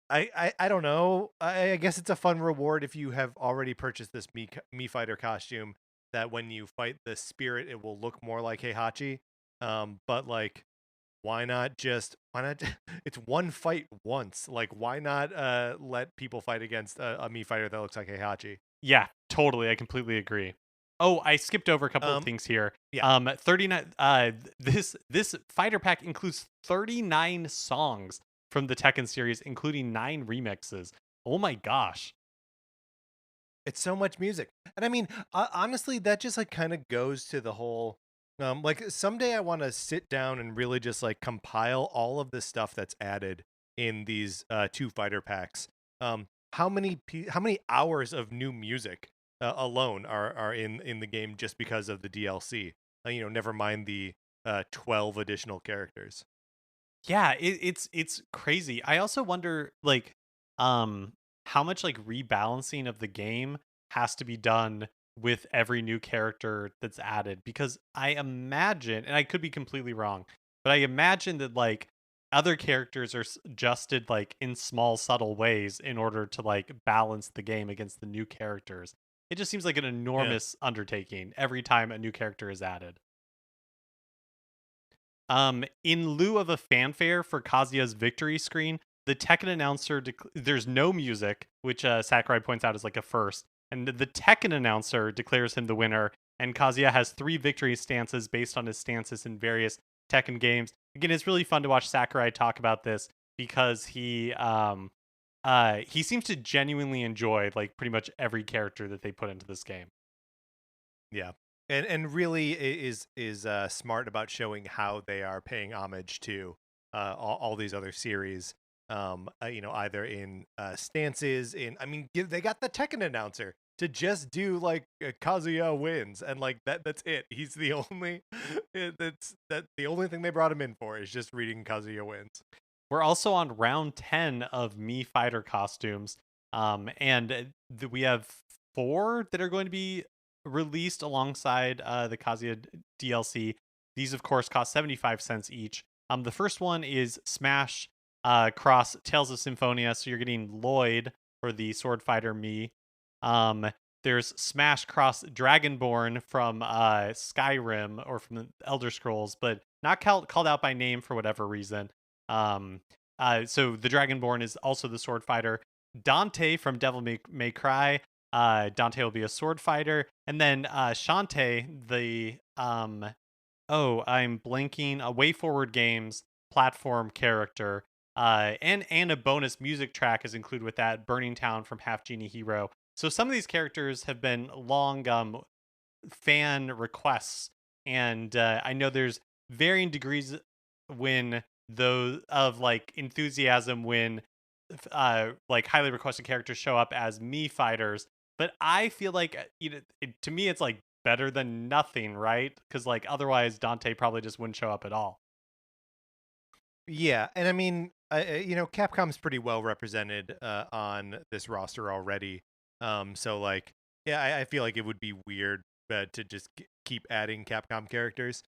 I don't know. I guess it's a fun reward if you have already purchased this Mii fighter costume. That when you fight the spirit, it will look more like Heihachi. But like, why not? It's one fight once. Like, why not let people fight against a Mii fighter that looks like Heihachi? Yeah, totally. I completely agree. Oh, I skipped over a couple of things here. Yeah. 39. This fighter pack includes 39 songs from the Tekken series, including 9 remixes. Oh my gosh. It's so much music. And I mean, honestly, that just like kind of goes to the whole like someday I want to sit down and really just like compile all of the stuff that's added in these 2 fighter packs. How many hours of new music alone are in the game just because of the DLC? You know, never mind the 12 additional characters. Yeah, it's crazy. I also wonder like how much like rebalancing of the game has to be done with every new character that's added, because I imagine, and I could be completely wrong, but I imagine that like other characters are adjusted like in small subtle ways in order to like balance the game against the new characters. It just seems like an enormous undertaking every time a new character is added. In lieu of a fanfare for Kazuya's victory screen, the Tekken announcer there's no music, which Sakurai points out is like a first, and the Tekken announcer declares him the winner. And Kazuya has 3 victory stances based on his stances in various Tekken games. Again, it's really fun to watch Sakurai talk about this because he seems to genuinely enjoy like pretty much every character that they put into this game. Yeah. And really is smart about showing how they are paying homage to all these other series. You know, either in stances. I mean, they got the Tekken announcer. to just do like Kazuya wins and like that's it. He's the only the only thing they brought him in for is just reading Kazuya wins. We're also on round 10 of Mii Fighter costumes. And we have 4 that are going to be released alongside the Kazuya DLC. These, of course, cost 75 cents each. The first one is Smash Cross Tales of Symphonia. So you're getting Lloyd for the Sword Fighter Mii. There's Smash Cross Dragonborn from Skyrim or from the Elder Scrolls, but not called out by name for whatever reason. So the Dragonborn is also the sword fighter. Dante from Devil May Cry. Dante will be a sword fighter, and then Shantae, the I'm blanking. A Way Forward Games platform character. And a bonus music track is included with that. Burning Town from Half Genie Hero. So some of these characters have been long fan requests, and I know there's varying degrees when those of like enthusiasm when like highly requested characters show up as Mii fighters, but I feel like to me it's like better than nothing, right? Because like otherwise Dante probably just wouldn't show up at all. Yeah, and I mean, Capcom's pretty well represented on this roster already. So like, yeah, I feel like it would be weird to just keep adding Capcom characters.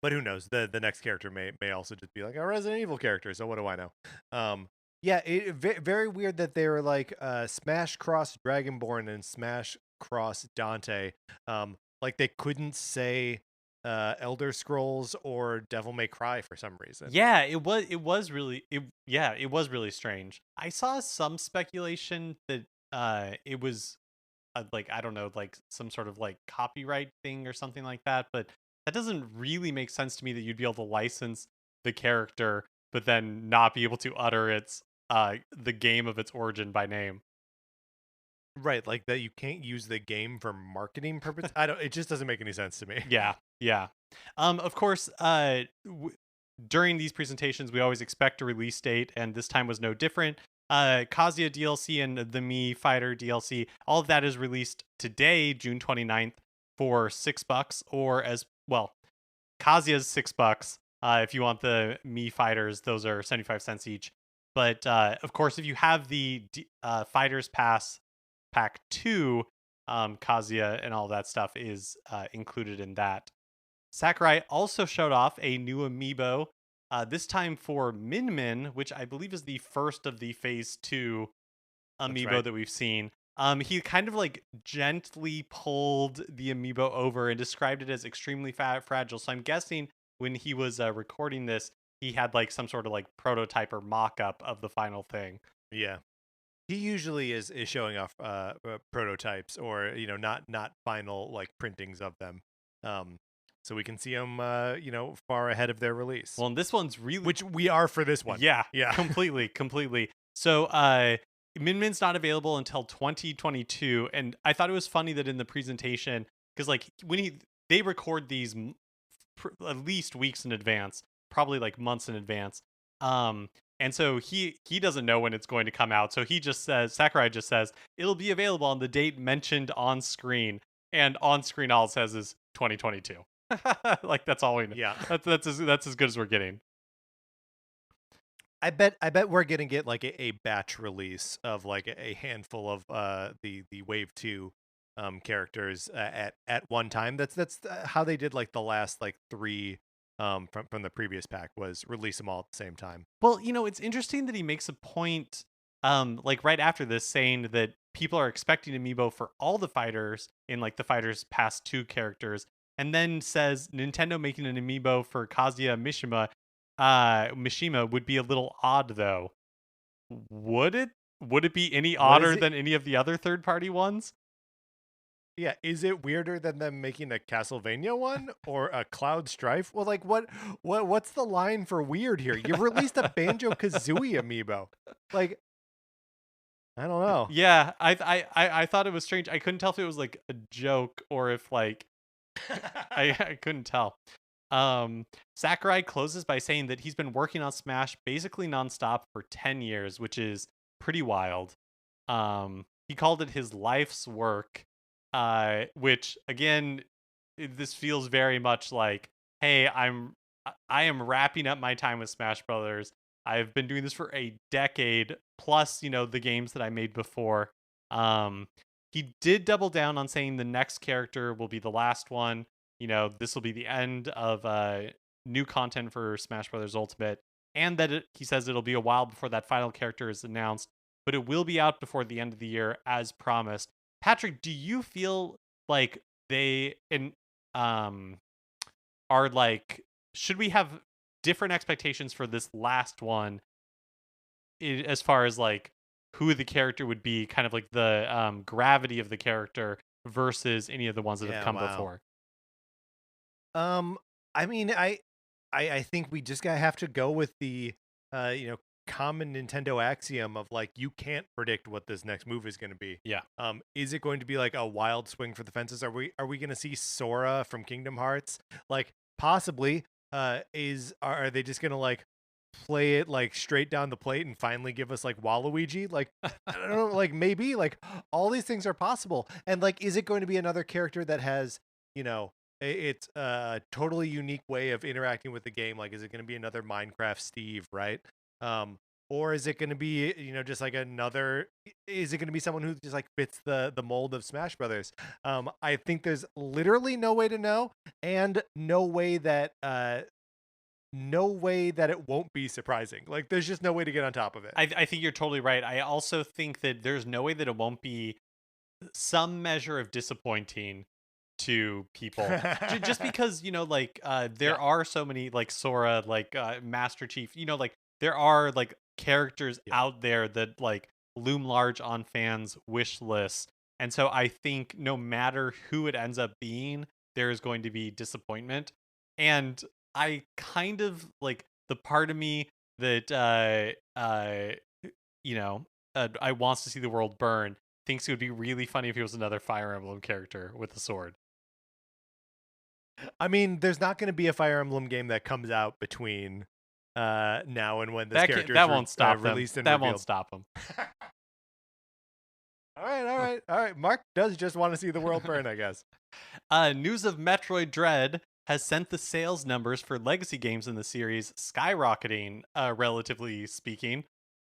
But who knows? The next character may also just be like a Resident Evil character. So what do I know? Yeah, very weird that they were like Smash Cross Dragonborn and Smash Cross Dante. Like they couldn't say Elder Scrolls or Devil May Cry for some reason. Yeah, it was really strange. I saw some speculation that it was like I don't know, like some sort of like copyright thing or something like that, but that doesn't really make sense to me that you'd be able to license the character but then not be able to utter its the game of its origin by name. Right, like that you can't use the game for marketing purposes. I don't. It just doesn't make any sense to me. Yeah, yeah. Of course, during these presentations, we always expect a release date, and this time was no different. Kazuya DLC and the Mii Fighter DLC, all of that is released today, June 29th, for $6, or as well, Kazuya's $6. If you want the Mii Fighters, those are 75 cents each. But of course, if you have the Fighters Pass Pack 2, Kazuya and all that stuff is included in that. Sakurai also showed off a new amiibo, this time for Min Min, which I believe is the first of the Phase 2 amiibo that we've seen. He kind of like gently pulled the amiibo over and described it as extremely fragile. So I'm guessing when he was recording this, he had like some sort of like prototype or mock-up of the final thing. Yeah. He usually is showing off prototypes or not final like printings of them, so we can see them far ahead of their release. Well, and this one's really, which we are for this one. Yeah, yeah, completely. So Min Min's not available until 2022, and I thought it was funny that in the presentation, because like when they record these at least weeks in advance, probably like months in advance. And so he doesn't know when it's going to come out. So Sakurai just says, it'll be available on the date mentioned on screen. And on screen, all it says is 2022. Like, that's all we know. Yeah. That's as good as we're getting. I bet we're going to get like a batch release of like a handful of the Wave 2 characters at one time. That's how they did like the last like 3 from the previous pack, was release them all at the same time. Well, it's interesting that he makes a point like right after this, saying that people are expecting amiibo for all the fighters in like the Fighters Pass 2 characters, and then says Nintendo making an amiibo for Kazuya Mishima would be a little odd though. Would it be any odder than any of the other third-party ones? Yeah, is it weirder than them making a Castlevania one or a Cloud Strife? Well, like what's the line for weird here? You released a Banjo-Kazooie amiibo. Like, I don't know. Yeah, I thought it was strange. I couldn't tell if it was like a joke or if like I couldn't tell. Sakurai closes by saying that he's been working on Smash basically nonstop for 10 years, which is pretty wild. he called it his life's work, which again, this feels very much like, hey, I am wrapping up my time with Smash Brothers. I've been doing this for a decade plus, the games that I made before. Um, he did double down on saying the next character will be the last one. This will be the end of new content for Smash Brothers Ultimate, and that he says it'll be a while before that final character is announced, but it will be out before the end of the year as promised. Patrick, do you feel like they um are like, should we have different expectations for this last one as far as like who the character would be, kind of like the gravity of the character versus any of the ones that have Yeah, come wow. before? Um, I mean, I think we just gotta have to go with the common Nintendo axiom of like you can't predict what this next move is going to be. Yeah. Is it going to be like a wild swing for the fences? Are we going to see Sora from Kingdom Hearts? Like possibly. Are they just going to like play it like straight down the plate and finally give us like Waluigi? Like I don't know, like maybe like all these things are possible. And like is it going to be another character that has, it's a totally unique way of interacting with the game? Like is it going to be another Minecraft Steve, right? Um or is it going to be, just like another, is it going to be someone who just like fits the mold of Smash Brothers? I think there's literally no way to know, and no way that it won't be surprising. Like there's just no way to get on top of it. I think you're totally right. I also think that there's no way that it won't be some measure of disappointing to people. Just because, like there Yeah. are so many like Sora, like Master Chief, like there are like characters Yeah. out there that like loom large on fans' wish lists. And so I think no matter who it ends up being, there is going to be disappointment. And I kind of like the part of me that I wants to see the world burn, thinks it would be really funny if he was another Fire Emblem character with a sword. I mean, there's not going to be a Fire Emblem game that comes out between now and when this That character is that won't stop them. released and That won't revealed. stop them. All right, all right, all right. Mark does just want to see the world burn, I guess. News of Metroid Dread has sent the sales numbers for legacy games in the series skyrocketing, relatively speaking.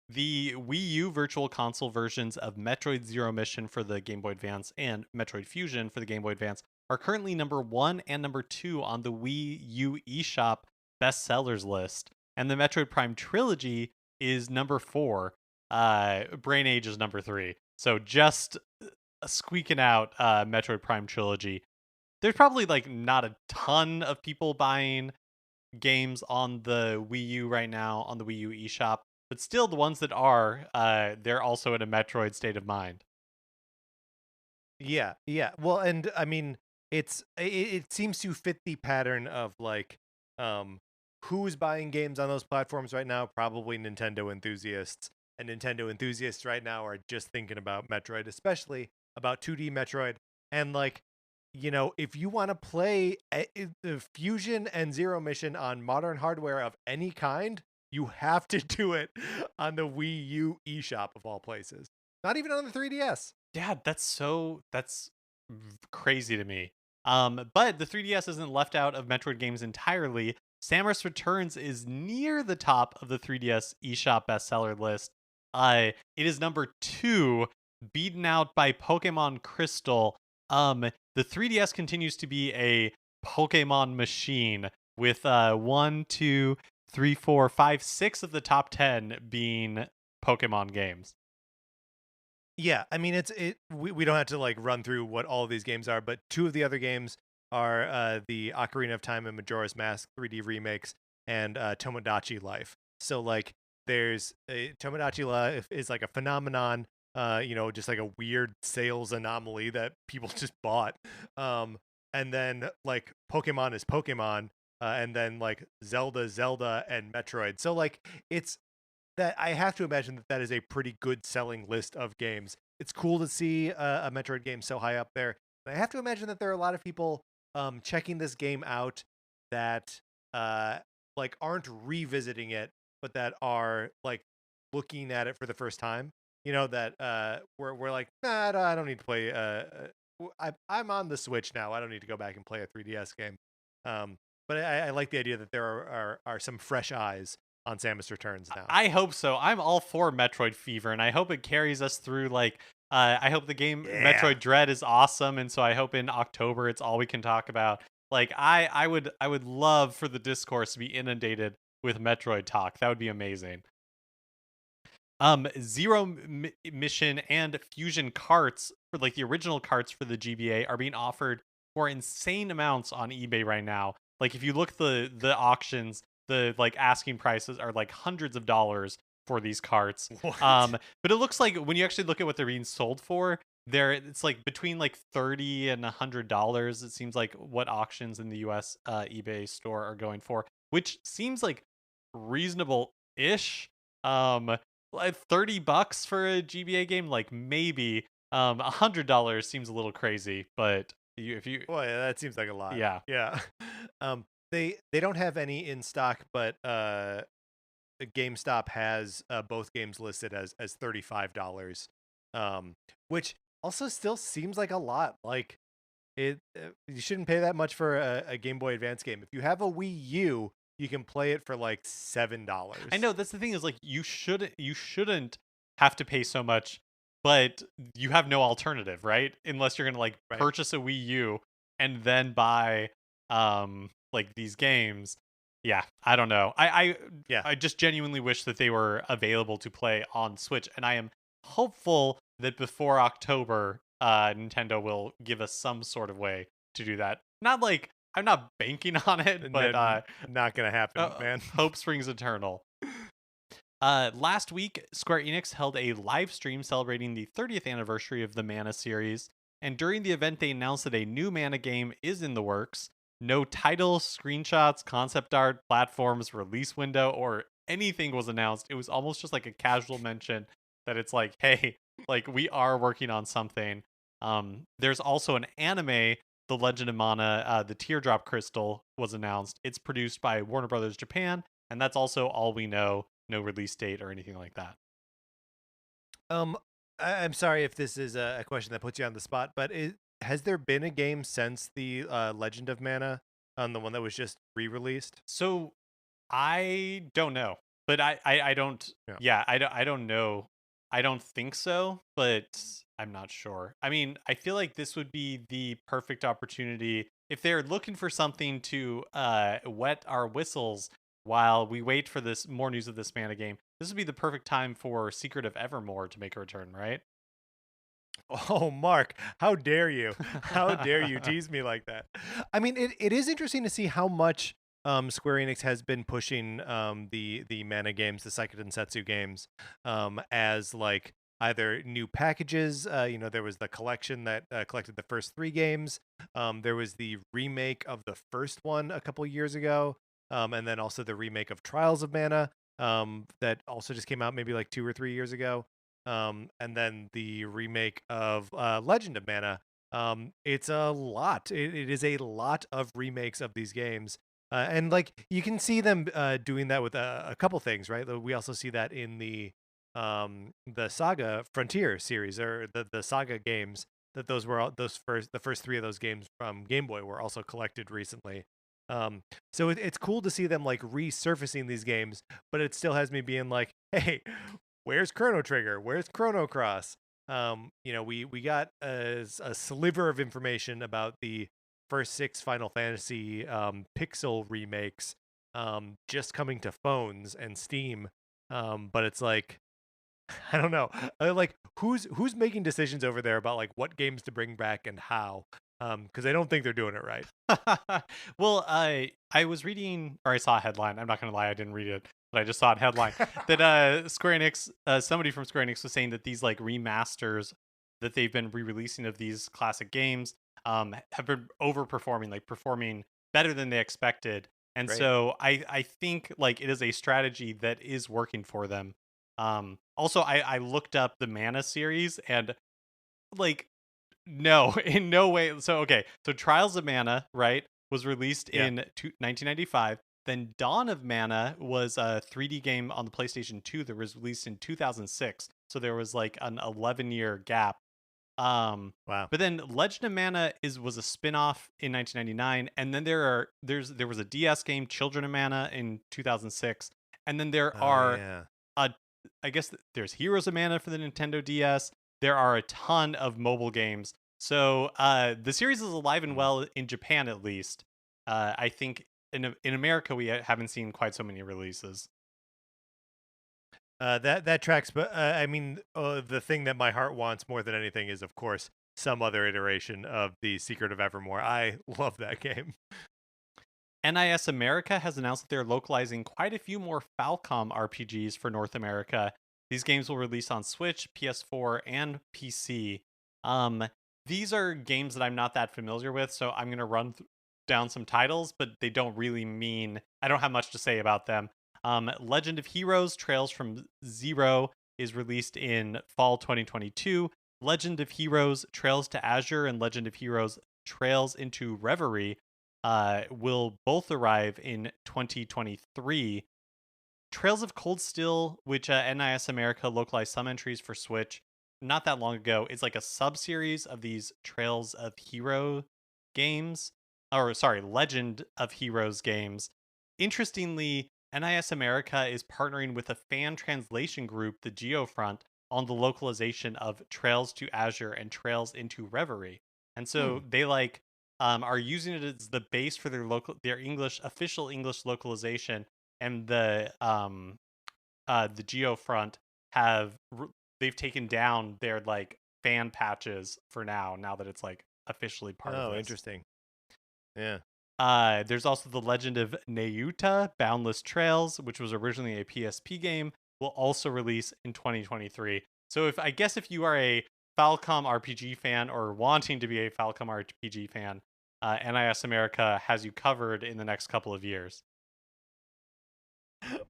The Wii U Virtual Console versions of Metroid Zero Mission for the Game Boy Advance and Metroid Fusion for the Game Boy Advance are currently number 1 and number 2 on the Wii U eShop bestsellers list. And the Metroid Prime Trilogy is number 4. Brain Age is number 3. So just squeaking out Metroid Prime Trilogy. There's probably like not a ton of people buying games on the Wii U right now on the Wii U eShop, but still the ones that are, they're also in a Metroid state of mind. Yeah, yeah. Well, and I mean, it seems to fit the pattern of like, um, who's buying games on those platforms right now? Probably Nintendo enthusiasts, and Nintendo enthusiasts right now are just thinking about Metroid, especially about 2D Metroid, and like, if you want to play Fusion and Zero Mission on modern hardware of any kind, you have to do it on the Wii U eShop of all places. Not even on the 3DS. Yeah, that's crazy to me. But the 3DS isn't left out of Metroid games entirely. Samus Returns is near the top of the 3DS eShop bestseller list. It is number 2, beaten out by Pokemon Crystal. The 3DS continues to be a Pokemon machine with 1, 2, 3, 4, 5, 6 of the top 10 being Pokemon games. Yeah, I mean we don't have to like run through what all of these games are, but two of the other games are the Ocarina of Time and Majora's Mask 3D remakes and Tomodachi Life. So like there's Tomodachi Life is like a phenomenon, just like a weird sales anomaly that people just bought. And then like Pokemon is Pokemon, and then like Zelda, and Metroid. So like it's that I have to imagine that that is a pretty good selling list of games. It's cool to see a Metroid game so high up there. And I have to imagine that there are a lot of people checking this game out that like aren't revisiting it, but that are like looking at it for the first time. that we're like, nah, I don't need to play. I'm on the Switch now. I don't need to go back and play a 3DS game. But I like the idea that there are some fresh eyes on Samus Returns now. I hope so. I'm all for Metroid Fever, and I hope it carries us through. Like, I hope the game Metroid Dread is awesome, and so I hope in October it's all we can talk about. Like, I would love for the discourse to be inundated with Metroid talk. That would be amazing. Zero Mission and Fusion carts for like the original carts for the GBA are being offered for insane amounts on eBay right now. Like if you look at the auctions, the like asking prices are like hundreds of dollars for these carts. What? But it looks like when you actually look at what they're being sold for, it's like between like $30 and $100. It seems like what auctions in the US eBay store are going for, which seems like reasonable-ish. Like $30 for a GBA game, like maybe. $100 seems a little crazy, but if you, Boy, that seems like a lot. yeah. They don't have any in stock, but GameStop has both games listed as $35. Which also still seems like a lot. Like you shouldn't pay that much for a Game Boy Advance game. If you have a Wii U, you can play it for like $7. I know that's the thing is like you shouldn't have to pay so much, but you have no alternative, right? Unless you're gonna like purchase a Wii U and then buy like these games. Yeah, I don't know. I just genuinely wish that they were available to play on Switch, and I am hopeful that before October, Nintendo will give us some sort of way to do that. Not like I'm not banking on it, but not gonna happen, man. Hope springs eternal. Last week, Square Enix held a live stream celebrating the 30th anniversary of the Mana series, and during the event, they announced that a new Mana game is in the works. No title, screenshots, concept art, platforms, release window, or anything was announced. It was almost just like a casual mention that it's like, hey, like we are working on something. There's also an anime, The Legend of Mana, the Teardrop Crystal was announced. It's produced by Warner Brothers Japan, and that's also all we know. No release date or anything like that. I'm sorry if this is a question that puts you on the spot, but has there been a game since the Legend of Mana, the one that was just re-released? So I don't know, but I don't. Yeah, I don't know. I don't think so, but I'm not sure. I mean, I feel like this would be the perfect opportunity if they're looking for something to wet our whistles while we wait for this more news of this Mana game. This would be the perfect time for Secret of Evermore to make a return, right? Oh, Mark, how dare you? How dare you tease me like that? I mean, it is interesting to see how much Square Enix has been pushing the Mana games, the Saikuden Setsu games, as like either new packages. There was the collection that collected the first 3 games. There was the remake of the first one a couple years ago, and then also the remake of Trials of Mana that also just came out maybe like 2 or 3 years ago. And then the remake of Legend of Mana. It's a lot. It is a lot of remakes of these games. And like you can see them doing that with a couple things, right? We also see that in the Saga Frontier series, or the Saga games. That those were all, the first 3 of those games from Game Boy were also collected recently. So it's cool to see them like resurfacing these games, but it still has me being like, hey, where's Chrono Trigger? Where's Chrono Cross? We got a sliver of information about the first 6 Final Fantasy pixel remakes just coming to phones and Steam. But it's like, I don't know. Like who's making decisions over there about like what games to bring back and how? Because I don't think they're doing it right. Well, I was reading, or I saw a headline. I'm not gonna lie, I didn't read it, but I just saw a headline that Square Enix, somebody from Square Enix was saying that these like remasters that they've been re-releasing of these classic games have been overperforming, like performing better than they expected. And Great. So I think like it is a strategy that is working for them. Also, I looked up the Mana series and like no, in no way. So okay, so Trials of Mana, right, was released in 1995. Then Dawn of Mana was a 3D game on the PlayStation 2 that was released in 2006. So there was like an 11-year gap. Wow. But then Legend of Mana was a spin-off in 1999, and then there was a DS game, Children of Mana, in 2006, and then there Oh are yeah. a I guess there's Heroes of Mana for the Nintendo DS. There are a ton of mobile games. So the series is alive and Mm. well in Japan, at least. I think in America we haven't seen quite so many releases. That tracks, but I mean, the thing that my heart wants more than anything is, of course, some other iteration of the Secret of Evermore. I love that game. NIS America has announced that they're localizing quite a few more Falcom RPGs for North America. These games will release on Switch, PS4, and PC. Um, these are games that I'm not that familiar with, so I'm going to run down some titles, but they don't really mean, I don't have much to say about them. Legend of Heroes Trails from Zero is released in fall 2022. Legend of Heroes Trails to Azure and Legend of Heroes Trails into Reverie will both arrive in 2023. Trails of Cold Steel, which NIS America localized some entries for Switch not that long ago, is like a sub-series of these Trails of Hero games, or sorry, Legend of Heroes games. Interestingly, NIS America is partnering with a fan translation group, the Geofront, on the localization of Trails to Azure and Trails into Reverie. And so they are using it as the base for their official English localization, and the Geofront they've taken down their like fan patches for now that it's like officially part of Oh, this. interesting. Yeah. There's also the Legend of Nayuta Boundless Trails, which was originally a PSP game, will also release in 2023. So if you are a Falcom RPG fan or wanting to be a Falcom RPG fan, NIS America has you covered in the next couple of years.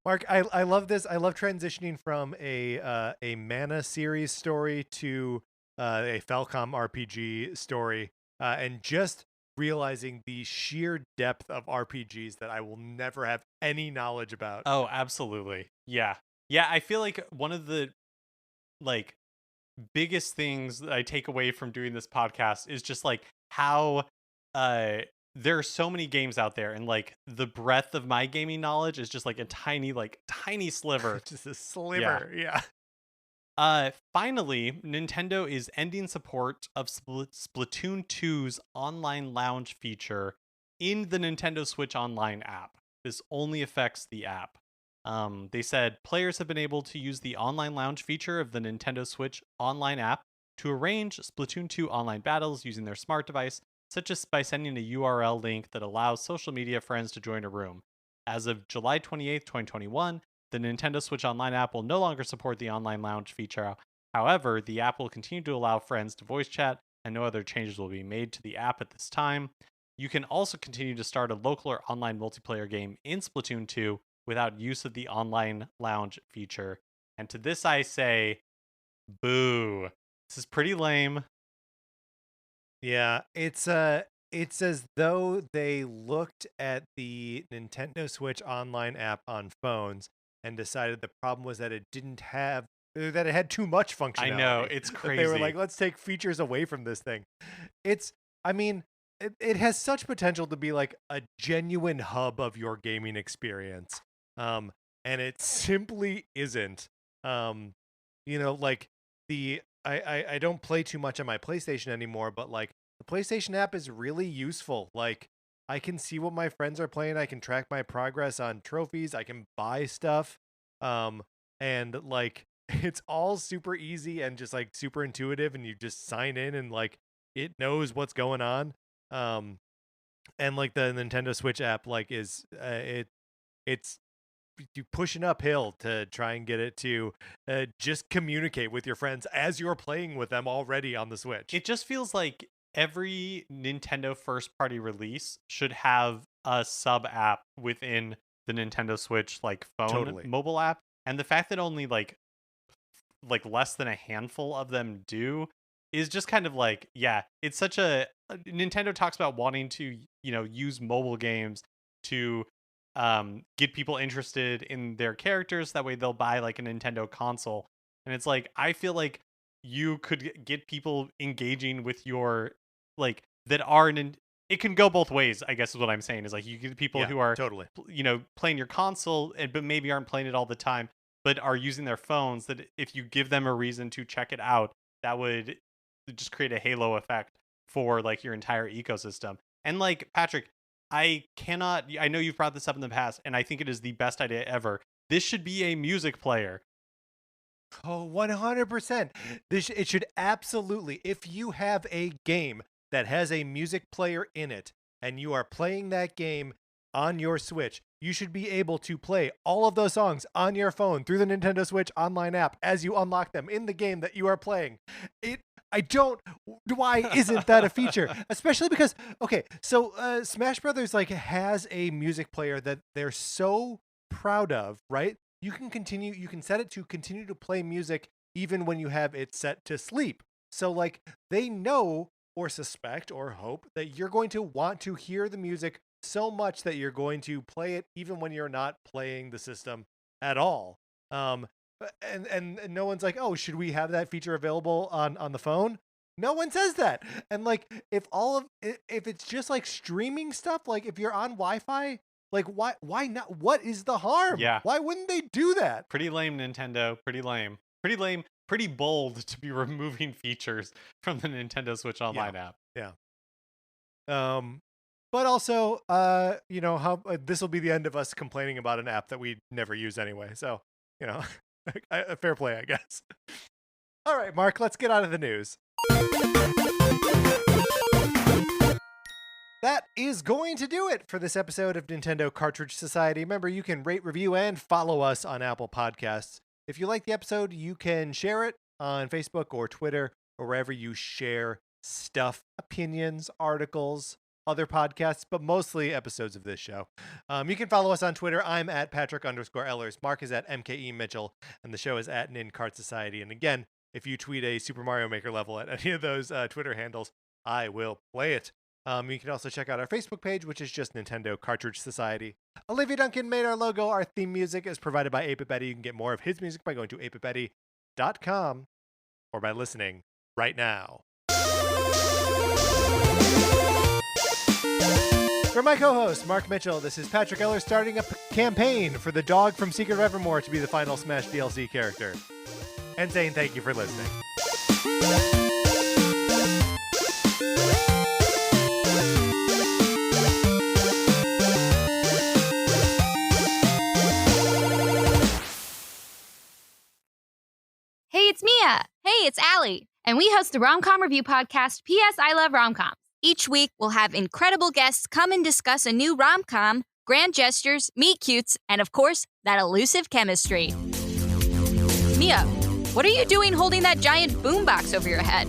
Mark, I love this. I love transitioning from a Mana series story to a Falcom RPG story, and just realizing the sheer depth of RPGs that I will never have any knowledge about. Oh, absolutely. Yeah. Yeah, I feel like one of the like biggest things that I take away from doing this podcast is just like how uh there are so many games out there, and like the breadth of my gaming knowledge is just like a tiny sliver. Just a Yeah. sliver. Yeah. Finally, Nintendo is ending support of Splatoon 2's online lounge feature in the Nintendo Switch Online app. This only affects the app. They said players have been able to use the online lounge feature of the Nintendo Switch Online app to arrange Splatoon 2 online battles using their smart device, such as by sending a URL link that allows social media friends to join a room. As of July 28th, 2021, the Nintendo Switch Online app will no longer support the online lounge feature. However, the app will continue to allow friends to voice chat, and no other changes will be made to the app at this time. You can also continue to start a local or online multiplayer game in Splatoon 2 without use of the online lounge feature. And to this I say, boo. This is pretty lame. Yeah, it's as though they looked at the Nintendo Switch Online app on phones and decided the problem was that it didn't have that it had too much functionality. I know, it's That they were crazy. like, let's take features away from this thing. It's I mean, it has such potential to be like a genuine hub of your gaming experience. Um, and it simply isn't. Like I don't play too much on my PlayStation anymore, but like the PlayStation app is really useful. Like I can see what my friends are playing, I can track my progress on trophies, I can buy stuff. And like it's all super easy and just like super intuitive, and you just sign in and like it knows what's going on. Um and like the Nintendo Switch app like is it's you pushing uphill to try and get it to just communicate with your friends as you're playing with them already on the Switch. It just feels like every Nintendo first party release should have a sub app within the Nintendo Switch like phone Totally. mobile app. And the fact that only like less than a handful of them do is just kind of like, yeah, it's such Nintendo talks about wanting to, use mobile games to get people interested in their characters, that way they'll buy like a Nintendo console. And it's like, I feel like you could get people engaging with your, like, that aren't in, it can go both ways, I guess is what I'm saying, is like you get people who are totally, playing your console but maybe aren't playing it all the time, but are using their phones, that if you give them a reason to check it out, that would just create a halo effect for like your entire ecosystem. And like, Patrick, I know you've brought this up in the past, and I think it is the best idea ever. This should be a music player. Oh, 100%. It should absolutely, if you have a game that has a music player in it and you are playing that game on your Switch, you should be able to play all of those songs on your phone through the Nintendo Switch online app as you unlock them in the game that you are playing. Why isn't that a feature? Especially because, okay, so Smash Brothers like has a music player that they're so proud of, right? You can set it to continue to play music even when you have it set to sleep. So like they know or suspect or hope that you're going to want to hear the music so much that you're going to play it even when you're not playing the system at all. And no one's like, oh, should we have that feature available on the phone? No one says that. And like, if it's just like streaming stuff, like if you're on Wi-Fi, like why not? What is the harm? Yeah. Why wouldn't they do that? Pretty lame, Nintendo. Pretty lame. Pretty lame. Pretty bold to be removing features from the Nintendo Switch Online app. Yeah. But also, how this will be the end of us complaining about an app that we never use anyway. So, fair play, I guess. All right, Mark, let's get out of the news. That is going to do it for this episode of Nintendo Cartridge Society. Remember, you can rate, review, and follow us on Apple Podcasts. If you like the episode, you can share it on Facebook or Twitter or wherever you share stuff, opinions, articles, other podcasts, but mostly episodes of this show. You can follow us on Twitter. I'm at Patrick_Ellers. Mark is at MKE Mitchell, and the show is at NinCart Society. And again, if you tweet a Super Mario Maker level at any of those Twitter handles, I will play it. You can also check out our Facebook page, which is just Nintendo Cartridge Society. Olivia Duncan made our logo. Our theme music is provided by 8-Bit Betty. You can get more of his music by going to 8bitbetty.com or by listening right now. For my co-host, Mark Mitchell, this is Patrick Ellers starting a campaign for the dog from Secret of Evermore to be the final Smash DLC character. And saying thank you for listening. Hey, it's Mia. Hey, it's Allie. And we host the Rom-Com Review podcast, P.S. I Love Rom-Coms. Each week, we'll have incredible guests come and discuss a new rom-com, grand gestures, meet-cutes, and of course, that elusive chemistry. Mia, what are you doing holding that giant boombox over your head?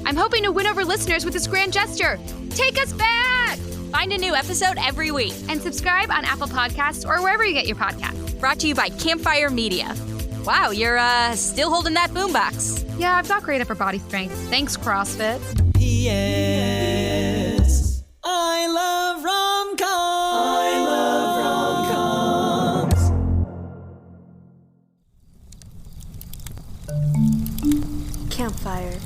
I'm hoping to win over listeners with this grand gesture. Take us back! Find a new episode every week. And subscribe on Apple Podcasts or wherever you get your podcasts. Brought to you by Campfire Media. Wow, you're still holding that boombox. Yeah, I've got great upper body strength. Thanks, CrossFit. P.S. I love rom-coms. Campfire.